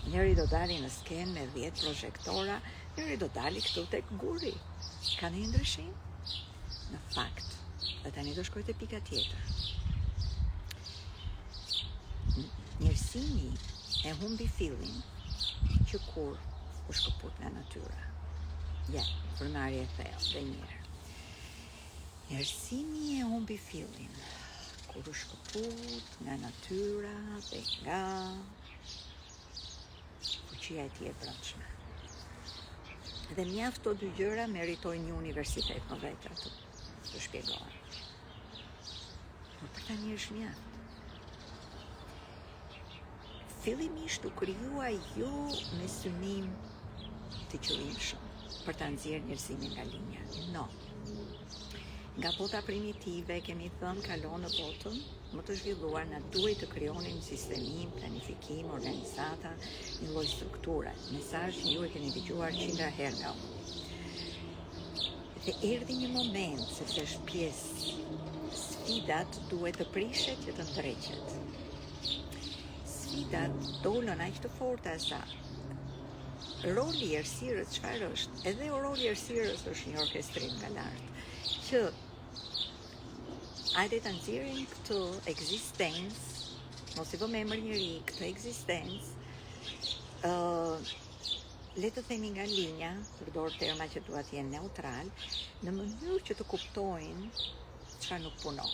Njëri do dali në skenë me 10 projektora, njëri do dali këtu tek guri. Ka një ndryshim? Në fakt, dhe tani do shkoj te pika tjetër. Njerëzimi e humbi fillin që kur u shkëput nga natyra. Ja, përmarrje e thellë dhe njërë. Njerëzimi e humbi fillin kur u shkëput nga natyra dhe nga fuqia e tij e brendshme. Dhe mjaft to dy gjëra meritojnë një universitet më vetë të shpjegohen. Por për tani është mjaft. Fillimisht u krijua jo me synim të qëllimshëm për ta nxjerrë njerëzimin nga linja. No. Nga bota primitive kemi thënë kalon në botën më të zhvilluar, na duhet të krijonim sistemim, planifikim, organizata, një lloj strukture. Mesazh që ju e keni dëgjuar 100 herë nga unë. Dhe erdhi një moment, sepse është pjesë, sfidat duhet të prishet që të ndreqet. Sfidat dolën aq të forta sa roli I errësirës çfarë është? Edhe roli I errësirës është një orkestrim nga lart që hajde ta nxjerrim këtë ekzistencë, mos I vëmë emër njeri, këtë ekzistencë, le të themi nga linja, përdor terma që duhet të jenë neutral, në mënyrë që të kuptojnë çfarë nuk punon.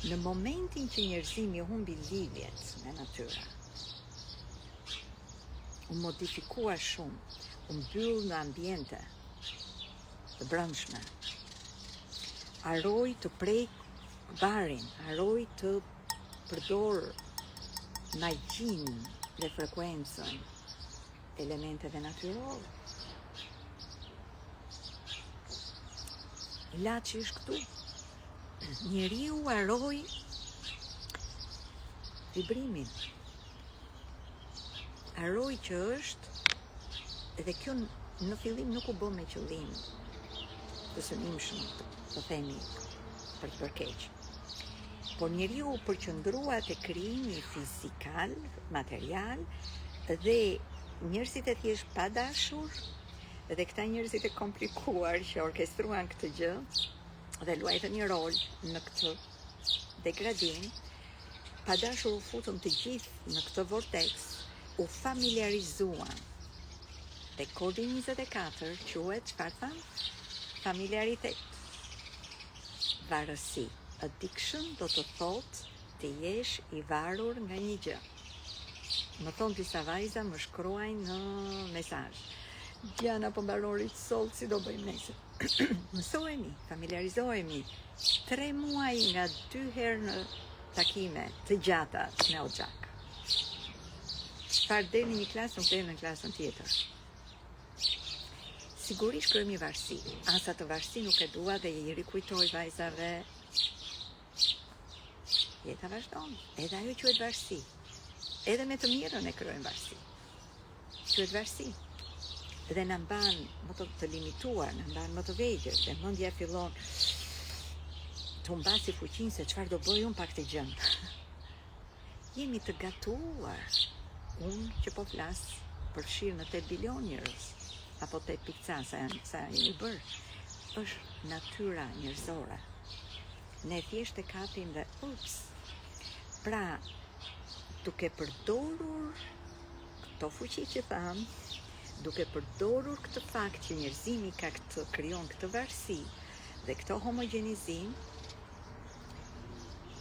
Në momentin që njerëzimi humbi lidhjet me natyra, u modifikua shumë, u mbyll në ambiente të brendshme, harroi të prej varin, harroi të përdor magjin dhe frekuencën elementeve natyrore. Ilaçi është këtu. Njeriu harroi vibrimin. Harroi që është, edhe kjo në fillim nuk u bë me qëllim të synimshëm, të themi për të bërë keq. Por njeriu u përqendrua te krijimi fizikal, material, dhe njerëzit e thjesht pa dashur, dhe këta njerëzit e komplikuar që orkestruan këtë gjë dhe luajtën një rol në këtë degradim, pa dashur u futën të gjithë në këtë vortex, u familiarizuan. Dhe kodi 24 quhet çfarë thamë? Familiaritet. Varësi. Addiction do të thotë të jesh I varur nga një gjë. Më thonë disa vajza më shkruajnë në mesazh. Diana po mbaron ritsol, si do bëjmë nesër? Mësohemi, familiarizohemi. 3 muaj nga 2 herë në takime të gjata me Oxhak. Çfarë del në një klasë, nuk del në klasën tjetër. Sigurisht krijojmë varësi. Asa të varësi nuk e dua dhe I rikujtoj vajzave. Jeta vazhdon. Edhe ajo quhet varësi. Edhe me të mirën e krijojmë varësi. Quhet varësi. dhe në mban më të limituar, në mban më të vegjël, dhe mendja fillon të mbasi fuqinë se çfarë do bëj unë pak të gjën. Jemi të gatuar. Unë që po flas për fshirë në 8 bilion njerëz, apo 8.ca sa jemi bërë, është natyra njerëzore. Ne thjesht e kapim dhe ups. Pra, duke përdorur këto fuqi që tham, duke përdorur këtë fakt që njerëzimi krijon këtë varësi dhe këtë homogenizim,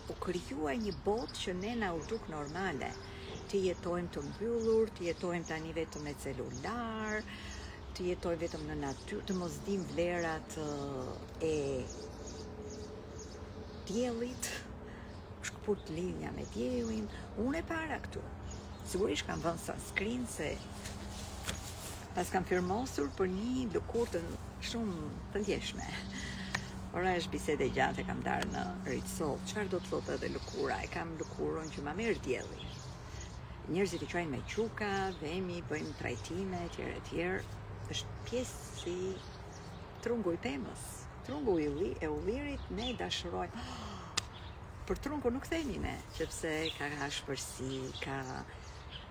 u krijuar një botë që ne na u duk normale. Të jetojmë të mbyllur, të jetojmë tani vetëm me celular, të jetojmë vetëm në natyrë, të mos dim vlerat e diellit, shkëput linja me diellin. Unë e para këtu. Sigurisht kam vënë sunscreen se pas kam firmosur për një lëkurë shumë të ndjeshme. Ora është bisede gjatë, e kam darë në Ritsol. Çfarë do të thotë edhe lëkura? E kam lëkurën që ma merr dielli. Njerëzit i quajnë me quka, vemi, bëjmë trajtime, etj. Është pjesë si trungu i pemës. Trungu e ullirit ne dashurojmë. Për trungu nuk themi ne, sepse ka shpërsi, ka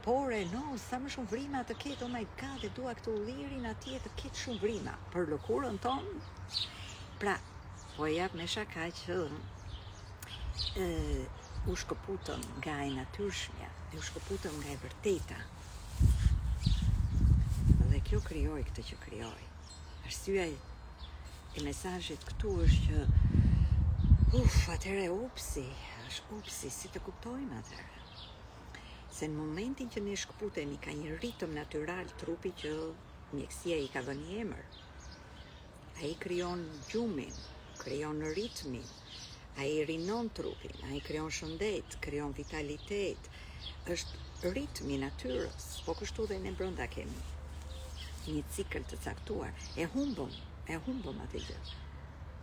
pore, no, sa më shumë vrima të ketë, oh my god, e dua këtë ullirin atje të ketë shumë vrima. Për lëkurën tonë, pra, po e jap me shaka që u shkëputëm nga e natyrshmja, u shkëputëm nga e vërteta. Dhe kjo krijoi këtë që krijoi. Arsyeja e mesazhit këtu është që atëre upsi, si të kuptojmë atëre. Se në momentin që ne shkëputemi ka një ritëm natyral trupi që mjekësia i ka dhënë emër. Ai krijon gjumin, krijon ritmin, ai rinon trupin, ai krijon shëndet, krijon vitalitet. Është ritmi natyrës, po kështu dhe ne brenda kemi një cikël të caktuar. E humbëm atë gjë.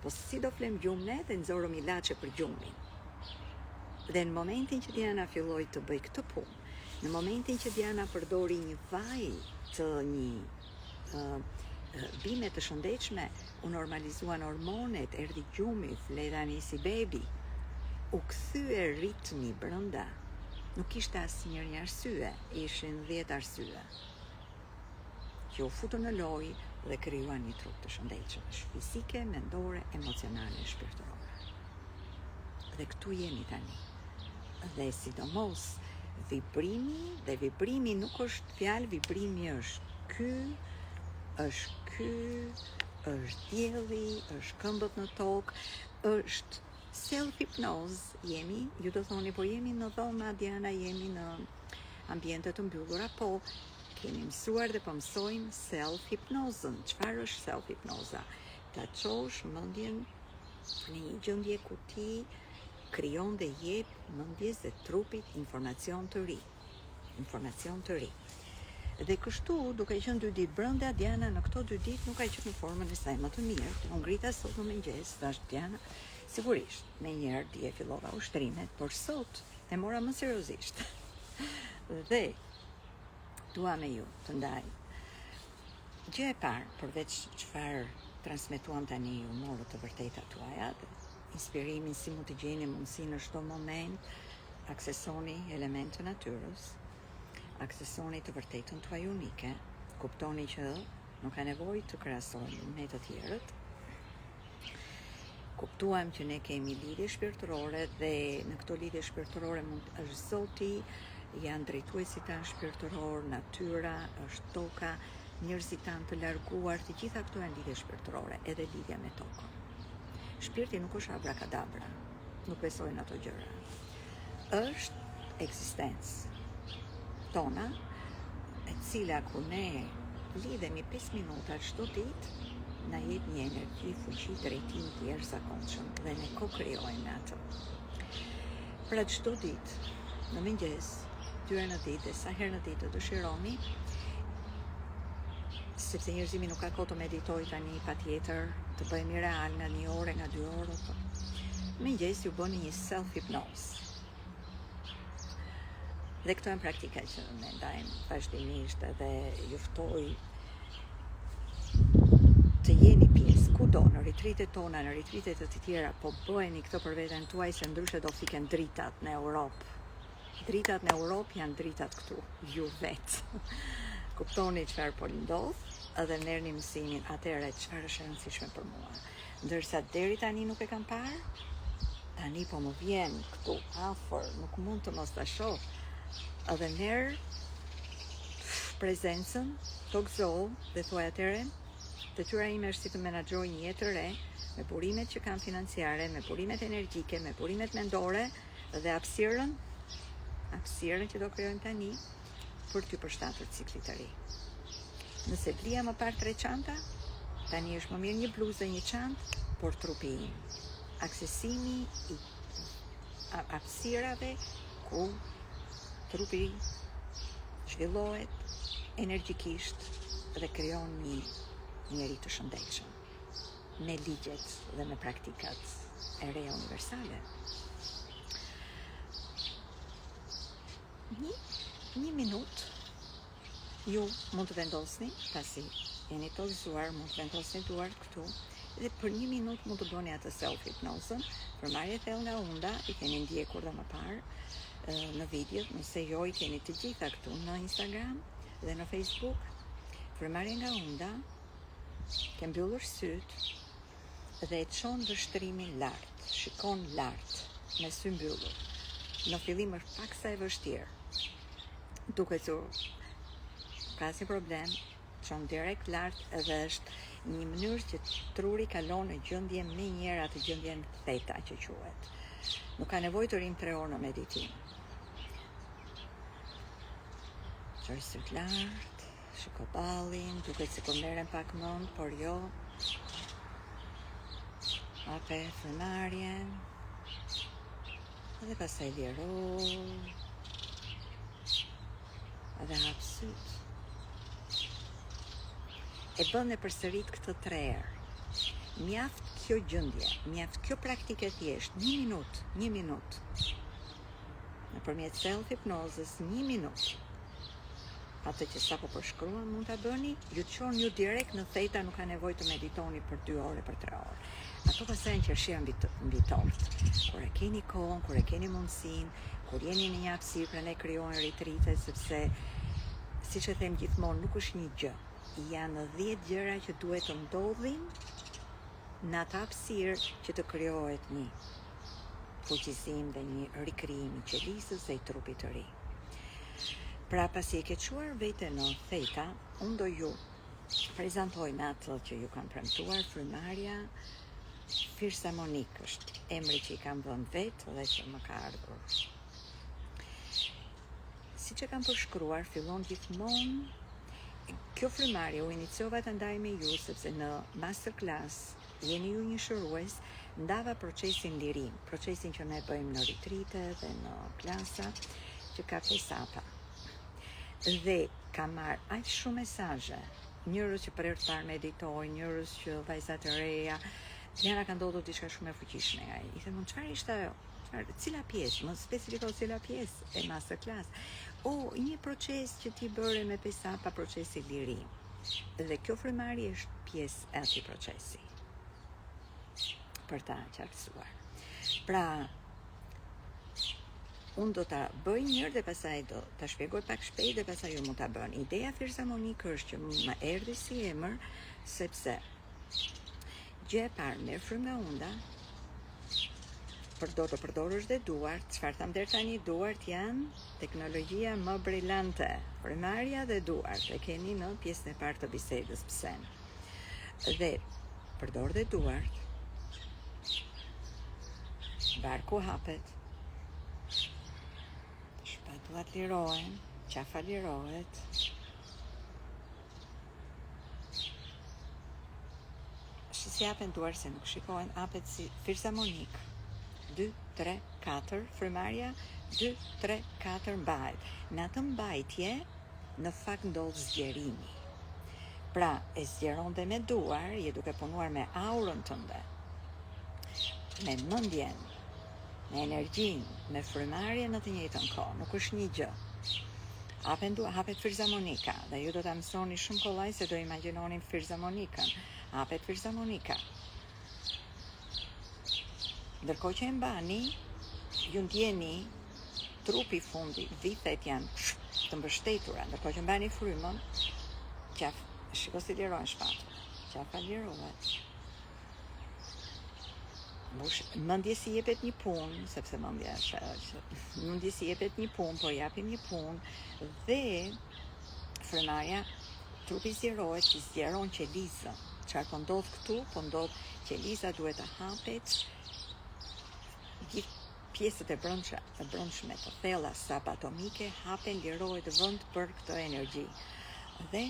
Po si do flem gjumë ne dhe nxorëm ilaçe për gjumin. Dhe në momentin që Diana filloi të bëj këtë punë, në momentin që Diana përdori një vaj të një bime të shëndetshme, u normalizuan hormonet, erdhi gjumi, fleta nisi bebi, u kthye ritmi brenda. Nuk kishte asnjëri arsye, ishin 10 arsye që u futën në lojë dhe krijuan një trup të shëndetshëm, fizike, mendore, emocionale, shpirtërore. Dhe këtu jemi tani. Dhe sidomos vibrimi, dhe vibrimi nuk është fjalë, vibrimi është ky, është dielli, është këmbët në tokë, është self-hypnose, jemi, ju do thoni, po jemi në dhoma, Diana, jemi në ambiente të mbyllura, po kemi mësuar dhe po mësojmë self-hypnozën. Çfarë është self-hypnoza? Ta çosh mendjen në një gjendje ku ti krijon dhe jep mendjes dhe trupit informacion të ri. Dhe kështu, duke qenë 2 ditë brenda, Diana në këto 2 ditë nuk ka qenë në formën e saj më të mirë. Unë ngrita sot në mëngjes, thash Diana, sigurisht, me njerë dje fillova ushtrimet, por sot e mora më seriozisht. Dhe dua me ju të ndaj. Gjë e parë, përveç çfarë transmetuam tani, ju morë të vërteta tuaja, inspirimin si mund të gjeni mundësi në çdo moment, aksesoni element të natyrës, aksesoni të vërtetën tuaj unike, kuptoni që nuk ka nevojë të krahasojmë me të tjerët. Kuptuam që ne kemi lidhje shpirtërore dhe në këto lidhje shpirtërore është Zoti, janë drejtuesit tanë shpirtëror, natyra, është toka, njerëzit tanë të larguar, të gjitha këto janë lidhje shpirtërore, edhe lidhja me tokën. Shpirti nuk është abrakadabra, nuk besojnë ato gjëra. Është ekzistencë tona, e cila ku ne lidhemi 5 minuta çdo ditë, na jep një energji, fuqi, drejtim të jashtëzakonshëm dhe ne ko-krijojmë atë. Pra çdo ditë, në mëngjes, 2 herë në ditë dhe sa herë në ditë të dëshironi, sepse njerëzimi nuk ka kohë të meditoj tani, patjetër të bëhemi real nga 1 orë, nga 2 orë. Mëngjes ju bëni një self-hypnose. Dhe këto janë praktika që ne ndajmë vazhdimisht, edhe ju ftoj kudo, në retritet tona, në retritet të tjera, po bëheni këto për veten tuaj se ndryshe do fiken dritat në Europë. Dritat në Europë janë dritat këtu, ju vetë. Kuptoni çfarë po ndodh, edhe merrni mësimin atëherë çfarë është e rëndësishme për mua. Ndërsa deri tani nuk e kam parë, tani po më vjen këtu afër, nuk mund të mos ta shoh. Edhe merr prezencën, të gëzoh dhe thuaj atëherë, detyra ime është si të menaxhoj një jetë të re, me burimet që kam financiare, me burimet energjike, me burimet mendore dhe hapësirën që do krijojmë tani për t'ju përshtatur ciklit të ri. Nëse blija më parë 3 çanta, tani është më mirë një bluzë dhe një çantë, por trupi im. Aksesimi i hapësirave ku trupi zhvillohet energjikisht dhe krijon një njeri të shëndetshëm me ligjet dhe me praktikat e reja universale. Një minutë ju mund të vendosni, pasi jeni të gëzuar, mund të vendosni duart këtu dhe për 1 minutë mund të bëni atë self-hypnozën, përmarrje thellë nga unda, i keni ndjekur dhe më parë në video, nëse jo i keni të gjitha këtu në Instagram dhe në Facebook. Përmarrje nga unda, ke mbyllur syt dhe e çon vështrimin lart, shikon lart me sy mbyllur. Në fillim është paksa e vështirë. Duket ka asnjë problem, çon direkt lart edhe është një mënyrë që truri kalon në gjendje më njëherë atë gjendjen theta që quhet. Nuk ka nevojë të rim 3 orë në meditim. Çoj syt lart, shiko ballin, duket sikur merrem pak mend, por jo. Hape frymarrjen. Dhe pastaj liro. Dhe hap syt. E bën e përsërit këtë 3 herë. Mjaft kjo gjendje, mjaft kjo praktikë thjesht, 1 minutë. Nëpërmjet self-hipnozës 1 minutë. Atë që sapo përshkruan mund ta bëni, ju çon ju direkt në theta, nuk ka nevojë të meditoni për 2 orë, për 3 orë. Ato pastaj janë qershia mbi tort. Kur e keni kohën, kur e keni mundësinë, kur jeni në një hapësirë, prandaj krijojnë retrite, sepse siç e them gjithmonë, nuk është një gjë. Janë 10 gjëra që duhet të ndodhin në atë hapësirë që të krijohet një fuqizim dhe një rikrijim i qelisës dhe i trupit të ri. Pra pasi e ke çuar veten në theta, unë do ju prezantoj me atë që ju kam premtuar, frymarrja firsamonik është emri që i kam vënë vetë dhe që më ka ardhur. Siç e kam përshkruar, fillon gjithmonë. Kjo frymarrje u iniciova të ndaj me ju, sepse në masterclass jeni ju një shërues, ndava procesin lirim, procesin që ne bëjmë në retrite dhe në klasa, që ka 5 hapa. Dhe ka marrë aq shumë mesazhe, njerëz që për herë të parë meditojnë, njerëz që vajzat e reja, Lena ka ndodhur diçka shumë e fuqishme nga ai. I them, çfarë ishte ajo? Cila pjesë? Më specifiko cila pjesë e masterclass. Një proces që ti bëre me 5 hapa, procesi lirim. Dhe kjo frymarrje është pjesë e atij procesi. Për ta qartësuar. Pra, unë do ta bëj njërë dhe pasaj do ta shpjegoj pak shpejt dhe pasaj ju mund ta bën. Ideja firsamonik është që më erdhi si emër, sepse gjë e parë, merr frym nga unda, do të përdorësh dhe duart. Çfarë tham deri tani, duart janë teknologjia më brillante. Frymarrja dhe duart e keni në pjesën e parë të bisedës, pse? Dhe përdor dhe duart. Barku hapet. Shpatullat lirohen, qafa lirohet. Si hapen duart se nuk shikohen, hapet si firsamonik. 2, 3, 4, frymarrja, 2, 3, 4 mbahet. Në atë mbajtje, në fakt ndodh zgjerimi. Pra, e zgjeron dhe me duar, je duke punuar me aurën tënde, me mendjen, me energjinë, me frymarrjen në të njëjtën kohë, nuk është një gjë. hapet filharmonika dhe ju do ta mësoni shumë kollaj se do imagjinonin filharmonikën. Hapet filharmonika. Ndërkohë që e mbani, ju ndjeni trupi fundi, vithet janë të mbështetura, ndërkohë që mbani frymën, shiko si lirohen shpatullat, qafa lirohet. Mendje si jepet një punë, sepse mendja mendje si jepet një punë, po japim një punë dhe frenarja trupi zjerohet, që zjeron qelizën. Çfarë po ndodh këtu? Po ndodh qeliza duhet të hapet, gjithë pjesët e brendshme të thella subatomike hapen, lirohet vend për këtë energji. Dhe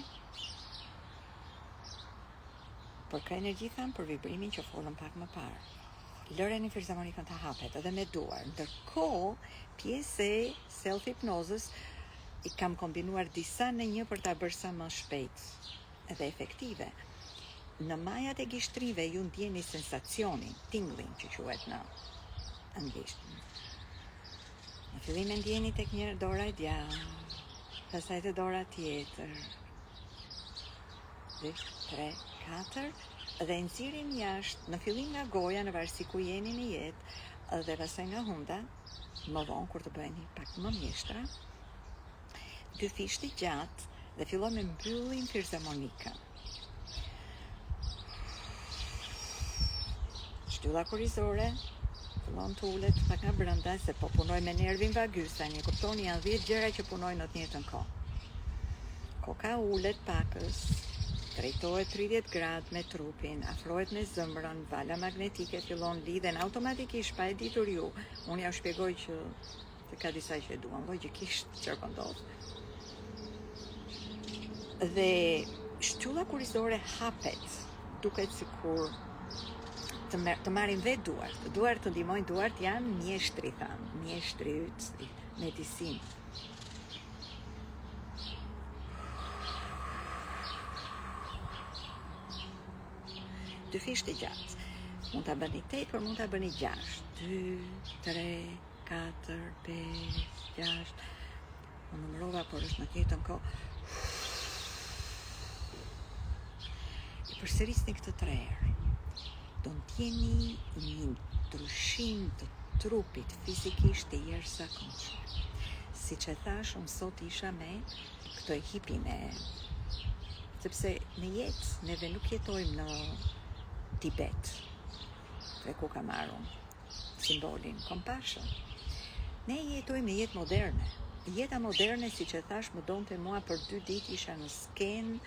për këtë energji tham për vibrimin që folëm pak më parë. Lëreni filharmonikën të hapet edhe me duar. Ndërkohë, pjesë e self-hipnozës i kam kombinuar disa në një për ta bërë sa më shpejt edhe efektive. Në majat e gishtrive ju ndjeni sensacionin, tingling që quhet në anglisht. Në fillim e ndjeni tek një dora e djathtë, pastaj te dora tjetër, 2, 3, 4, dhe nxirrim jashtë, në fillim nga goja në varësi ku jeni në jetë dhe pastaj nga hunda, më vonë kur të bëheni pak më mjeshtra, 2 fishë gjatë dhe fillojmë me mbyllim filharmonikën. Shtylla kurizore fillon të ulet pak nga brenda se po punoj me nervin vagus, tani kuptoni janë 10 gjëra që punojnë në të njëjtën kohë. Koka ulet pakës, drejtohet 30 gradë me trupin, afrohet me zëmrën, vala magnetike fillon lidhen automatikisht pa e ditur ju. Unë ja u shpjegoj që ka disa që e duan logjikisht çfarë po ndodh. Dhe shtylla kurizore hapet, duket sikur të marrin dhe duart. Duart të ndihmojnë, duart janë mjeshtri, mjeshtri yt, medicinë. Dy fishë të gjatë. Mund ta bëni 8, por mund ta bëni 6. 2, 3, 4, 5, 6. Unë numërova, por është në të njëjtën kohë. E përsërisni këtë 3 herë. Do ndjeni një ndryshim të trupit fizikisht të jashtëzakonshëm. Siç e thash, unë sot isha me këtë ekipin sepse në jetë neve nuk jetojmë në Tibet, dhe ku ka marrën simbolin compassion. Ne jetojmë në jetë moderne. Jeta moderne, si që thash, më donte mua për 2 ditë isha në skenë,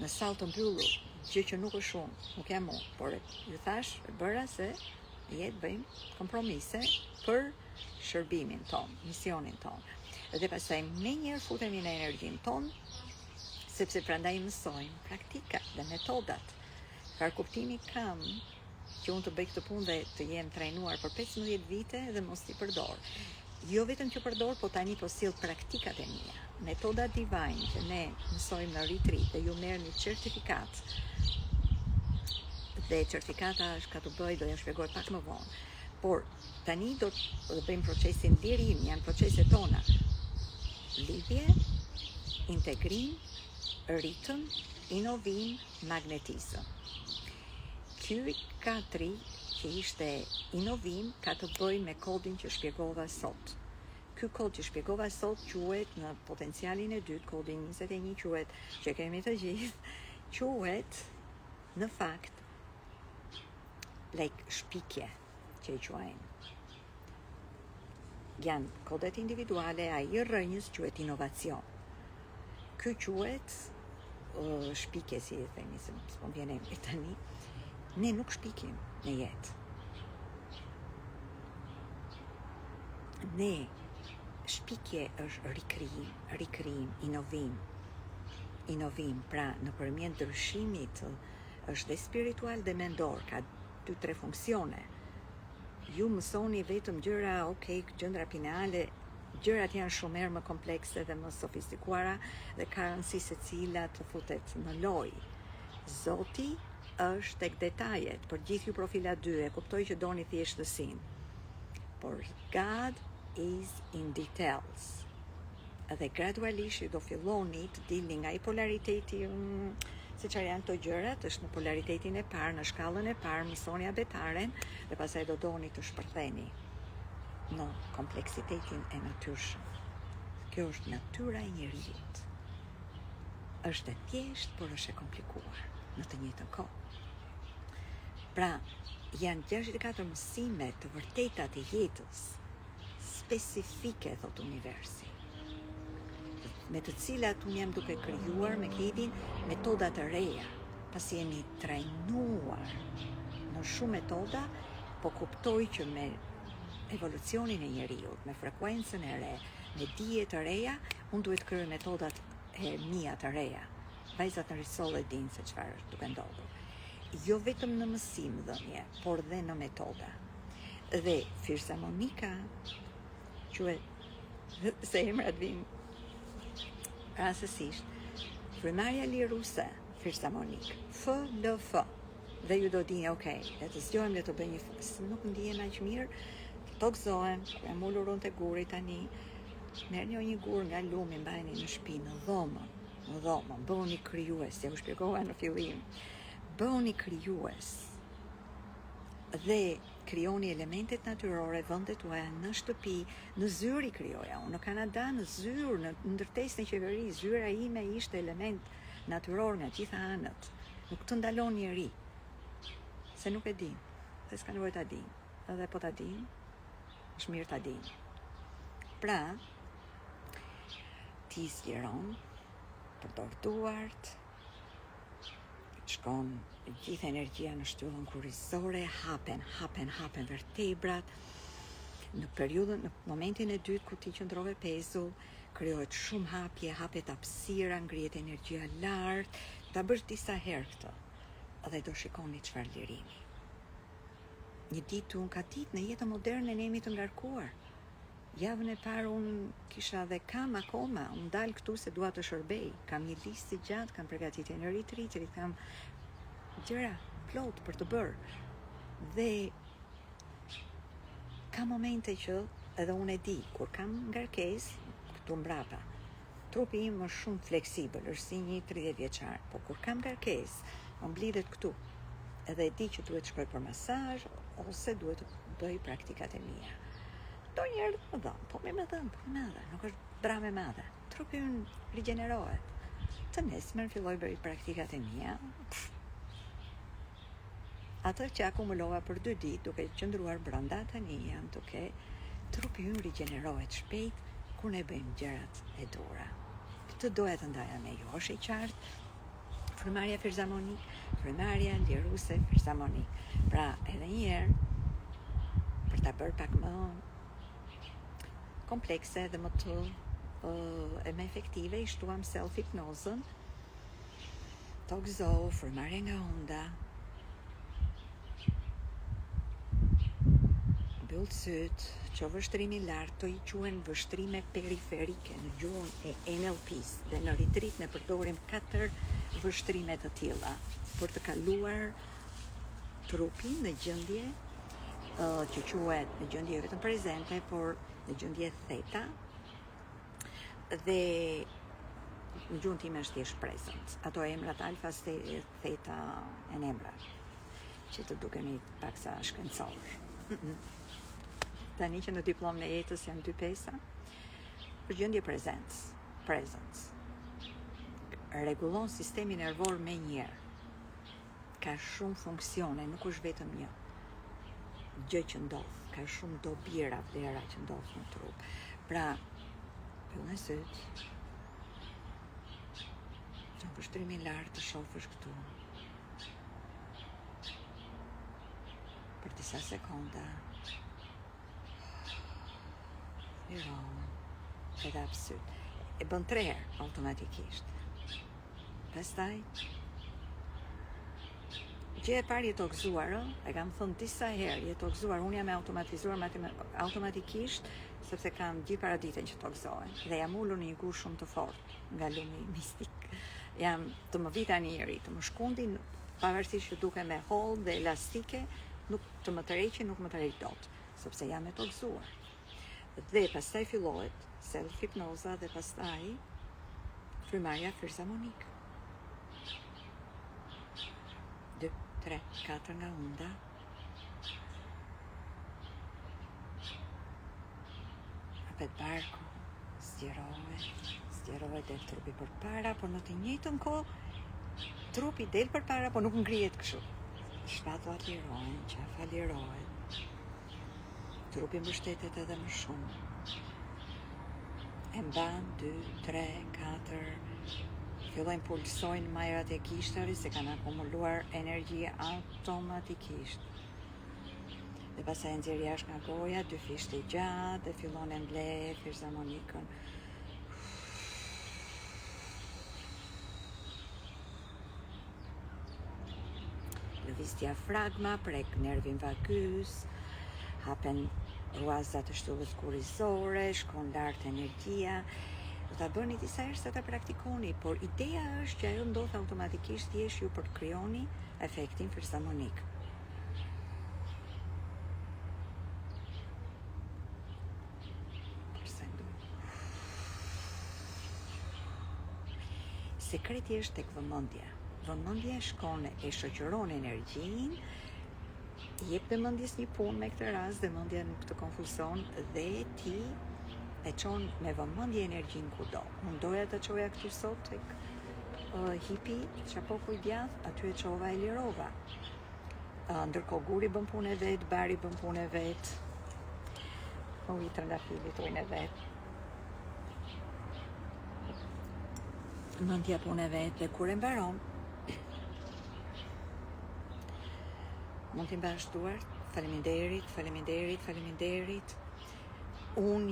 në sallë të mbyllur, gjë që nuk është shumë, nuk jam unë, por ju thash, e bëra se në jetë bëjmë kompromise për shërbimin ton, misionin ton. Dhe pastaj me njerë futemi në energjin ton, sepse prandaj mësojmë praktika dhe metodat. Farë kuptimi kam që unë të bëj këtë punë dhe të jem trajnuar për 15 vite dhe mos t'i përdor. Jo vetëm që përdor, po tani po sill praktikat e mia. Metoda divine që ne mësojmë në retreat dhe ju merr një certifikat. Dhe certifikata është ka të bëjë, do ja shpjegoj pak më vonë. Por tani do të bëjmë procesin lirim, janë proceset tona. Lidhje, integrim, ritëm, inovim, magnetizëm. Ky 4 që ishte inovim ka të bëjë me kodin që shpjegova sot. Ky kod që shpjegova sot quhet në potencialin e dytë, kodin 21 quhet, që kemi të gjithë, quhet në fakt shpikje që i quajnë. Janë kodet individuale, ai i rrënjës quhet inovacion. Ky quhet shpikje, si e themi, se s'po vjen emri tani. Ne nuk shpikim në jetë. Ne shpikje është rikrijim, inovim, pra nëpërmjet ndryshimit është dhe spiritual dhe mendor, ka 2-3 funksione. Ju mësoni vetëm gjëra, gjëndra pineale, gjërat janë shumë herë më komplekse dhe më sofistikuara dhe ka rëndësi se cila të futet në lojë. Zoti është tek detajet, për gjithë ju profila 2, e kuptoj që doni thjeshtësinë. Por God is in details. Edhe gradualisht do filloni të dilni nga I polariteti, se çfarë janë këto gjërat, është në polaritetin e parë, në shkallën e parë, mësoni abetaren dhe pastaj do doni të shpërtheni në kompleksitetin e natyrshëm. Kjo është natyra e njerëzit. Është e thjeshtë, por është e komplikuar në të njëjtën kohë. Pra, janë 64 mësime të vërteta të jetës, specifike, thot universi, me të cilat unë jam duke krijuar me Kidin metoda të reja, pasi jemi trajnuar në shumë metoda, po kuptoj që me evolucionin e njeriut, me frekuencën e re, me dije të reja, unë duhet kryej metodat e mia të reja. Vajzat në risoll e dinë se çfarë është duke ndodhur. Jo vetëm në mësim dhënje, por dhe në metoda. Dhe Firsamonika, quhet se emrat vinë rastësisht, frymarrja liruse, Firsamonik, FLF. Dhe ju do dini, le të zgjohem, le të bëj një se nuk ndihem aq mirë, tokzohem, jam ulur unë te guri tani, merrni një gur nga lumi, mbajeni në shtëpi, në dhomën, bëhuni krijues, ja u shpjegova në fillim. Bëhuni krijues dhe krijoni elementet natyrore, vendet tuaja në shtëpi, në zyrë I krijoja. Unë në Kanada, në zyrë, në ndërtesën e qeverisë, zyra ime ishte element natyror nga gjitha anët. Nuk të ndalon njeri, se nuk e din, dhe s'ka nevojë ta din. Edhe po ta din, është mirë ta din. Pra, ti zgjeron, përdor duart, shkon gjithë energjia në shtyllën kurrizore, hapen vertebrat. Në periudhën, në momentin e dytë ku ti qëndrove pezull, krijohet shumë hapet hapësira, ngrihet energjia lart, ta bësh disa herë këtë. Dhe do shikoni çfarë lirimi. Një ditë unë ka ditë në jetën moderne ne jemi të ngarkuar. Javën e parë unë kisha dhe kam akoma, unë dalë këtu se dua të shërbej, kam një listë gjatë, kam përgatitje në retreat, kam gjëra plot për të bërë. Dhe ka momente që edhe unë e di, kur kam ngarkesë këtu mbrapa, trupi im është shumë fleksibël, është si një 30 vjeçar, por kur kam ngarkesë, më mblidhet këtu. Edhe e di që duhet shkoj për masazh ose duhet të bëj praktikat e mia. Do njerë më dhëmë, po me dhëmë, nuk është drame madhe. Trupi unë rigjenerohet. Të nesër filloj bëri praktikat e mia. Atë që akumulova për 2 ditë, duke qëndruar brenda tani jam duke, trupi unë rigjenerohet shpejt kur ne bëjmë gjërat e dura. Këtë doja të ndaja me ju, është I qartë. Frymarrja Firsamonik, frymarrja liruse Firsamonik. Pra, edhe një herë, për ta bërë pak më komplekse dhe më të e me efektive, I shtuam self-hypnozën, tokzo, frymarrje nga onda, mbyll syt, që vështrimi lart, to I quhen vështrime periferike në gjuhën e NLP-s, dhe në retreat ne përdorim 4 vështrime të tilla për të kaluar trupin në gjendje që quhet në gjendje vetëm prezente, por në gjendje theta, dhe në gjuhën time është thjesht present. Ato emrat alfa, theta e emrat, që të dukemi paksa shkencor. Tani që në diplomën e jetës janë 2 pesa, për gjendje presence. Rregullon sistemin nervor me njerë. Ka shumë funksione, nuk është vetëm një gjë që ndodh, ka shumë dobira, vlera që ndodh në trup. Pra, pyllën syt, që në vështrimin lartë të shofësh këtu, për disa sekonda, liron, edhe apsyt. E bën 3 herë automatikisht. Pastaj, gjë e parë jetë tokzuar, e kam thënë disa herë, jetë tokzuar, unë jam e automatizuar automatikisht, sepse kam gjithë paraditën që tokzohen. Dhe jam ulur në një gur shumë të fortë, nga lumi mistik. Jam të më vita njëri, të më shkundin, pavarësisht që duke me hold dhe elastike, nuk të më tërheqin, nuk më tërheq dot, sepse jam e tokzuar. Dhe pastaj fillohet self-hipnoza dhe pastaj frymarrja filharmonik. 2, 3, 4 nga unda. Hapet barku, zgjerohet del trupi përpara, por në të njëjtën kohë trupi del përpara, por nuk ngrihet kështu. Shpatullat lirohen, qafa lirohet. Trupi mbështetet edhe më shumë. E mban 2, 3, 4. Fillojnë pulsojnë majrat e gishtarit se kanë akumuluar energji automatikisht. Dhe pastaj nxjerr jashtë nga goja 2 fishte gjatë dhe fillon e mbledh filharmonikën. Lëviz diafragma, prek nervin vagus, hapen ruazat e shtullës kurrizore, shkon lart energjia. Do ta bëni disa herë sa ta praktikoni, por ideja është që ajo ndodh automatikisht, thjesht ju për të krijoni efektin filharmonik. Sekreti është tek vëmendja. Vëmendja shkon e shoqëron energjinë, jep vëmendjes një punë me këtë rast, dhe mendja nuk të konfuzon dhe ti e çon me vëmendje energjinë kudo. Unë doja të çoja këtu sot tek hipi, qapoku i djath, aty e çova e lirova. Ndërkohë guri bën punë e vet, bari bën punë e vet, uji trëndafilit ujin e vet. Mendja punë e vet, dhe kur e mbaron, mund t'i mbash duart, faleminderit. Unë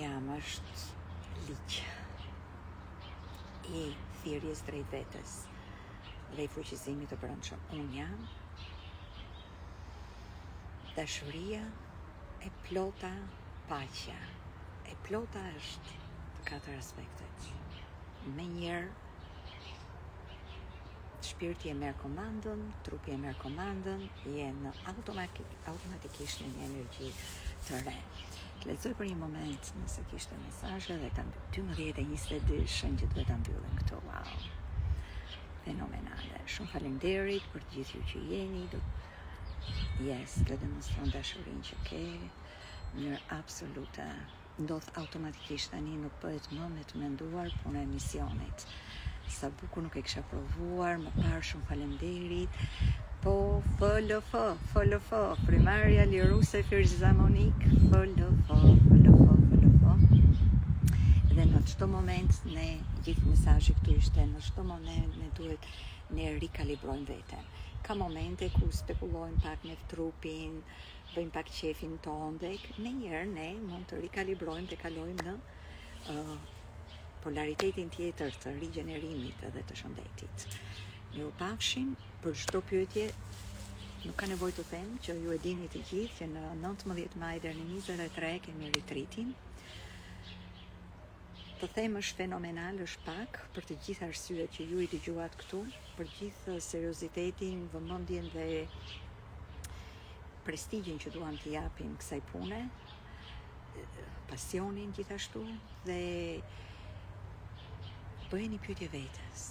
jam është ligj i thirrjes drejt vetes dhe i fuqizimit të brendshëm. Unë jam dashuria e plota, paqja e plota është të 4 aspektet. Me njërë, shpirti e merr komandën, trupi e merr komandën, je në automatikisht në një energji të re. Të lexoj për një moment nëse kishte mesazhe dhe kam 12:22 që duhet ta mbyllim këtu. Wow. Fenomenale. Shumë faleminderit për të gjithë ju që jeni. Të demonstron dashurinë që ke në mënyrë absolute. Ndodh automatikisht tani, nuk bëhet më me të menduar puna e misionit. Sa bukur nuk e kisha provuar, më parë shumë faleminderit. Po, FLF, primarja liruse filharmonik, FLF. Dhe në çdo moment ne, gjithë mesazhi këtu ishte, në çdo moment ne duhet ne rikalibrojmë veten. Ka momente ku spekulojmë pak me trupin, bëjmë pak qefin ton dhe në njërë ne mund të rikalibrojmë dhe kalojmë në polaritetin tjetër të rigjenerimit edhe të shëndetit. Mirupafshim. Për çdo pyetje nuk ka nevojë të them që ju e dini të gjithë që në 19 maj deri në 23 kemi retreatin. Të them është fenomenal, është pak, për të gjithë arsyet që ju i dëgjuat këtu, për gjithë seriozitetin, vëmendjen dhe prestigjin që duam t'i japim kësaj pune, pasionin gjithashtu, dhe bëheni pyetje vetes.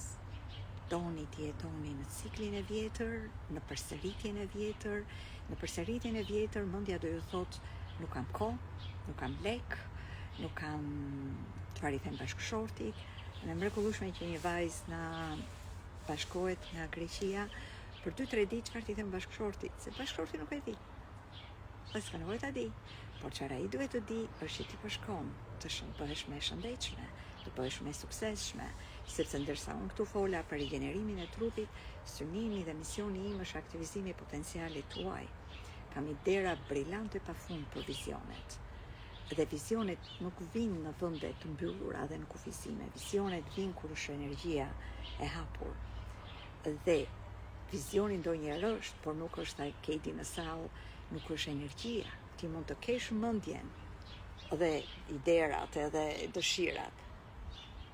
Doni t'i jetoni në ciklin e vjetër, në përsëritjen e vjetër. Në përsëritjen e vjetër, mendja do ju thotë nuk kam kohë, nuk kam lek, nuk kam çfarë i them bashkëshortit. Në mrekullueshme që një vajzë na bashkohet nga Greqia, për 2-3 ditë çfarë i them bashkëshortit, se bashkëshorti nuk e di. S'ka nevojë ta di, por çfarë ai duhet të di është që ti po shkon të bëhesh më e shëndetshme, të bëhesh më e suksesshme, sepse ndërsa unë këtu fola për rigenerimin e trupit, synimi dhe misioni im është aktivizimi i potencialit tuaj. Kam idera brillante pafund për vizionet. Dhe vizionet nuk vinë në vende të mbyllura dhe në kufizime. Vizionet vinë kur është energjia e hapur. Dhe vizioni ndonjëherë është, por nuk është ai kedi në sallë, nuk është energjia. Ti mund të kesh mendjen dhe iderat edhe dëshirat,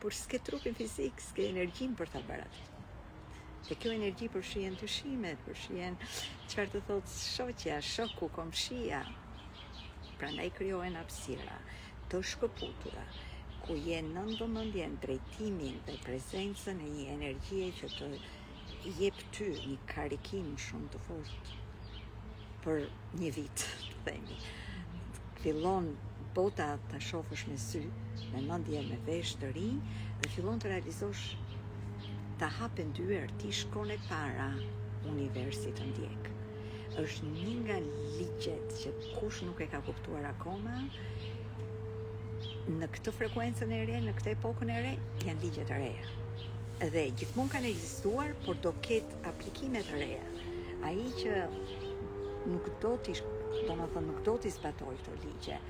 por s'ke trupin fizik, s'ke energjin për ta bërë atë. Dhe kjo energji përfshihen dyshimet, përfshihen çfarë të thotë shoqja, shoku, komshia. Prandaj krijohen hapësira. të shkëputura, ku je nën vëmendje në drejtimin dhe prezencën e një energjie që të jep ty një karikim shumë të fortë për një vit, të themi. Fillon bota ta shohësh me sy, me mendje, me vesh të rinj dhe fillon të realizosh ta hapën dyer, ti shkon e para universit të ndjek. Është një nga ligjet që kush nuk e ka kuptuar akoma, në këtë frekuencën e re, në këtë epokën e re, janë ligjet e reja. Dhe gjithmonë kanë ekzistuar, por do ketë aplikime të reja. Ai që nuk do t'i zbatoj këto ligje,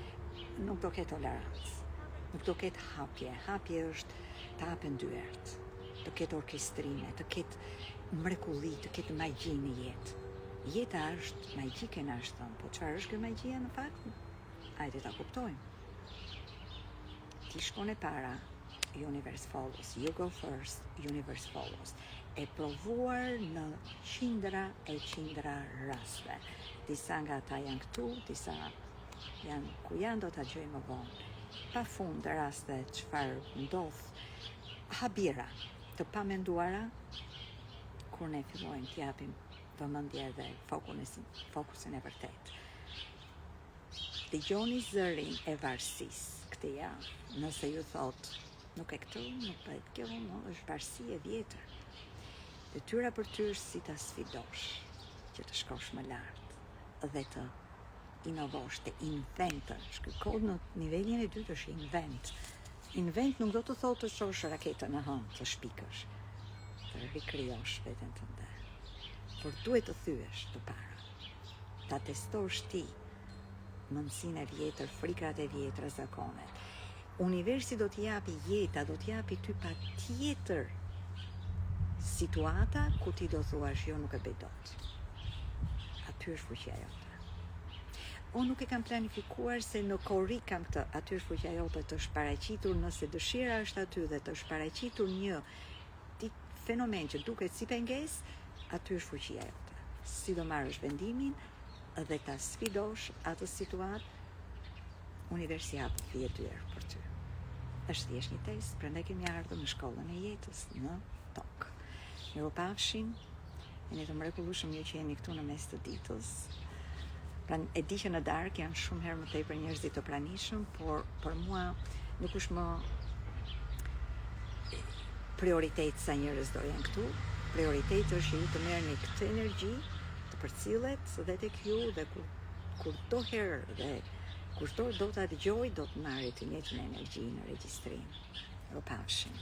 nuk do ketë tolerancë, nuk do ketë hapje. Hapje është të hapen dyert, të ketë orkestrime, të ketë mrekulli, të ketë magji në jetë. Jeta është magjike na është thënë, po çfarë është kjo magjia në fakt? Hajde ta kuptojmë. Ti shkon e para, universe follows. You go first, universe follows. E provuar në qindra raste. Disa nga ata janë këtu, disa janë ku janë, do ta gjejmë më vonë. Pa fund raste çfarë ndodh, habira të pamenduara, kur ne fillojmë të japim vëmendje dhe fokusin e vërtet. Dëgjoni zërin e varësisë këtë javë. Nëse ju thot, nuk e këtu, nuk bëhet kjo, është varësi e vjetër. Detyra për ty është si ta sfidosh, që të shkosh më lart dhe të inovosh, të inventësh. Ky kod në nivelin e dytë është invent. Invent nuk do të thotë të shosh raketën në hënë, të shpikësh, të rikrijosh veten tënde. Por duhet të thyesh të para. Ta testosh ti mundësinë e vjetër, frikrat e vjetra, zakonet. Universi do t'i japi jeta, do t'i japi ty patjetër situata ku ti do thuash jo, nuk e bëj dot. Aty është fuqia jote. Unë nuk e kam planifikuar se në korrik kam këtë, aty është fuqia jote, të shparaqitur nëse dëshira është aty dhe të shparaqitur një fenomen që duket si pengesë, aty është fuqia jote. Si do marrësh vendimin dhe ta sfidosh atë situatë, universi hap fije dyert për ty. Është thjesht një test, prandaj kemi ardhur në shkollën e jetës në tokë. Miropafshim, jeni të mrekullueshëm ju që jeni këtu në mes të ditës. Pra e di që në darkë janë shumë herë më tepër njerëzit të pranishëm, por për mua nuk është më prioritet sa njerëz do janë këtu. Prioritet është që ju të merrni këtë energji, të përcillet dhe tek ju dhe kur do herë dhe kur do ta dëgjoj, do të marrë të njëjtën energji në regjistrim. Miropafshim.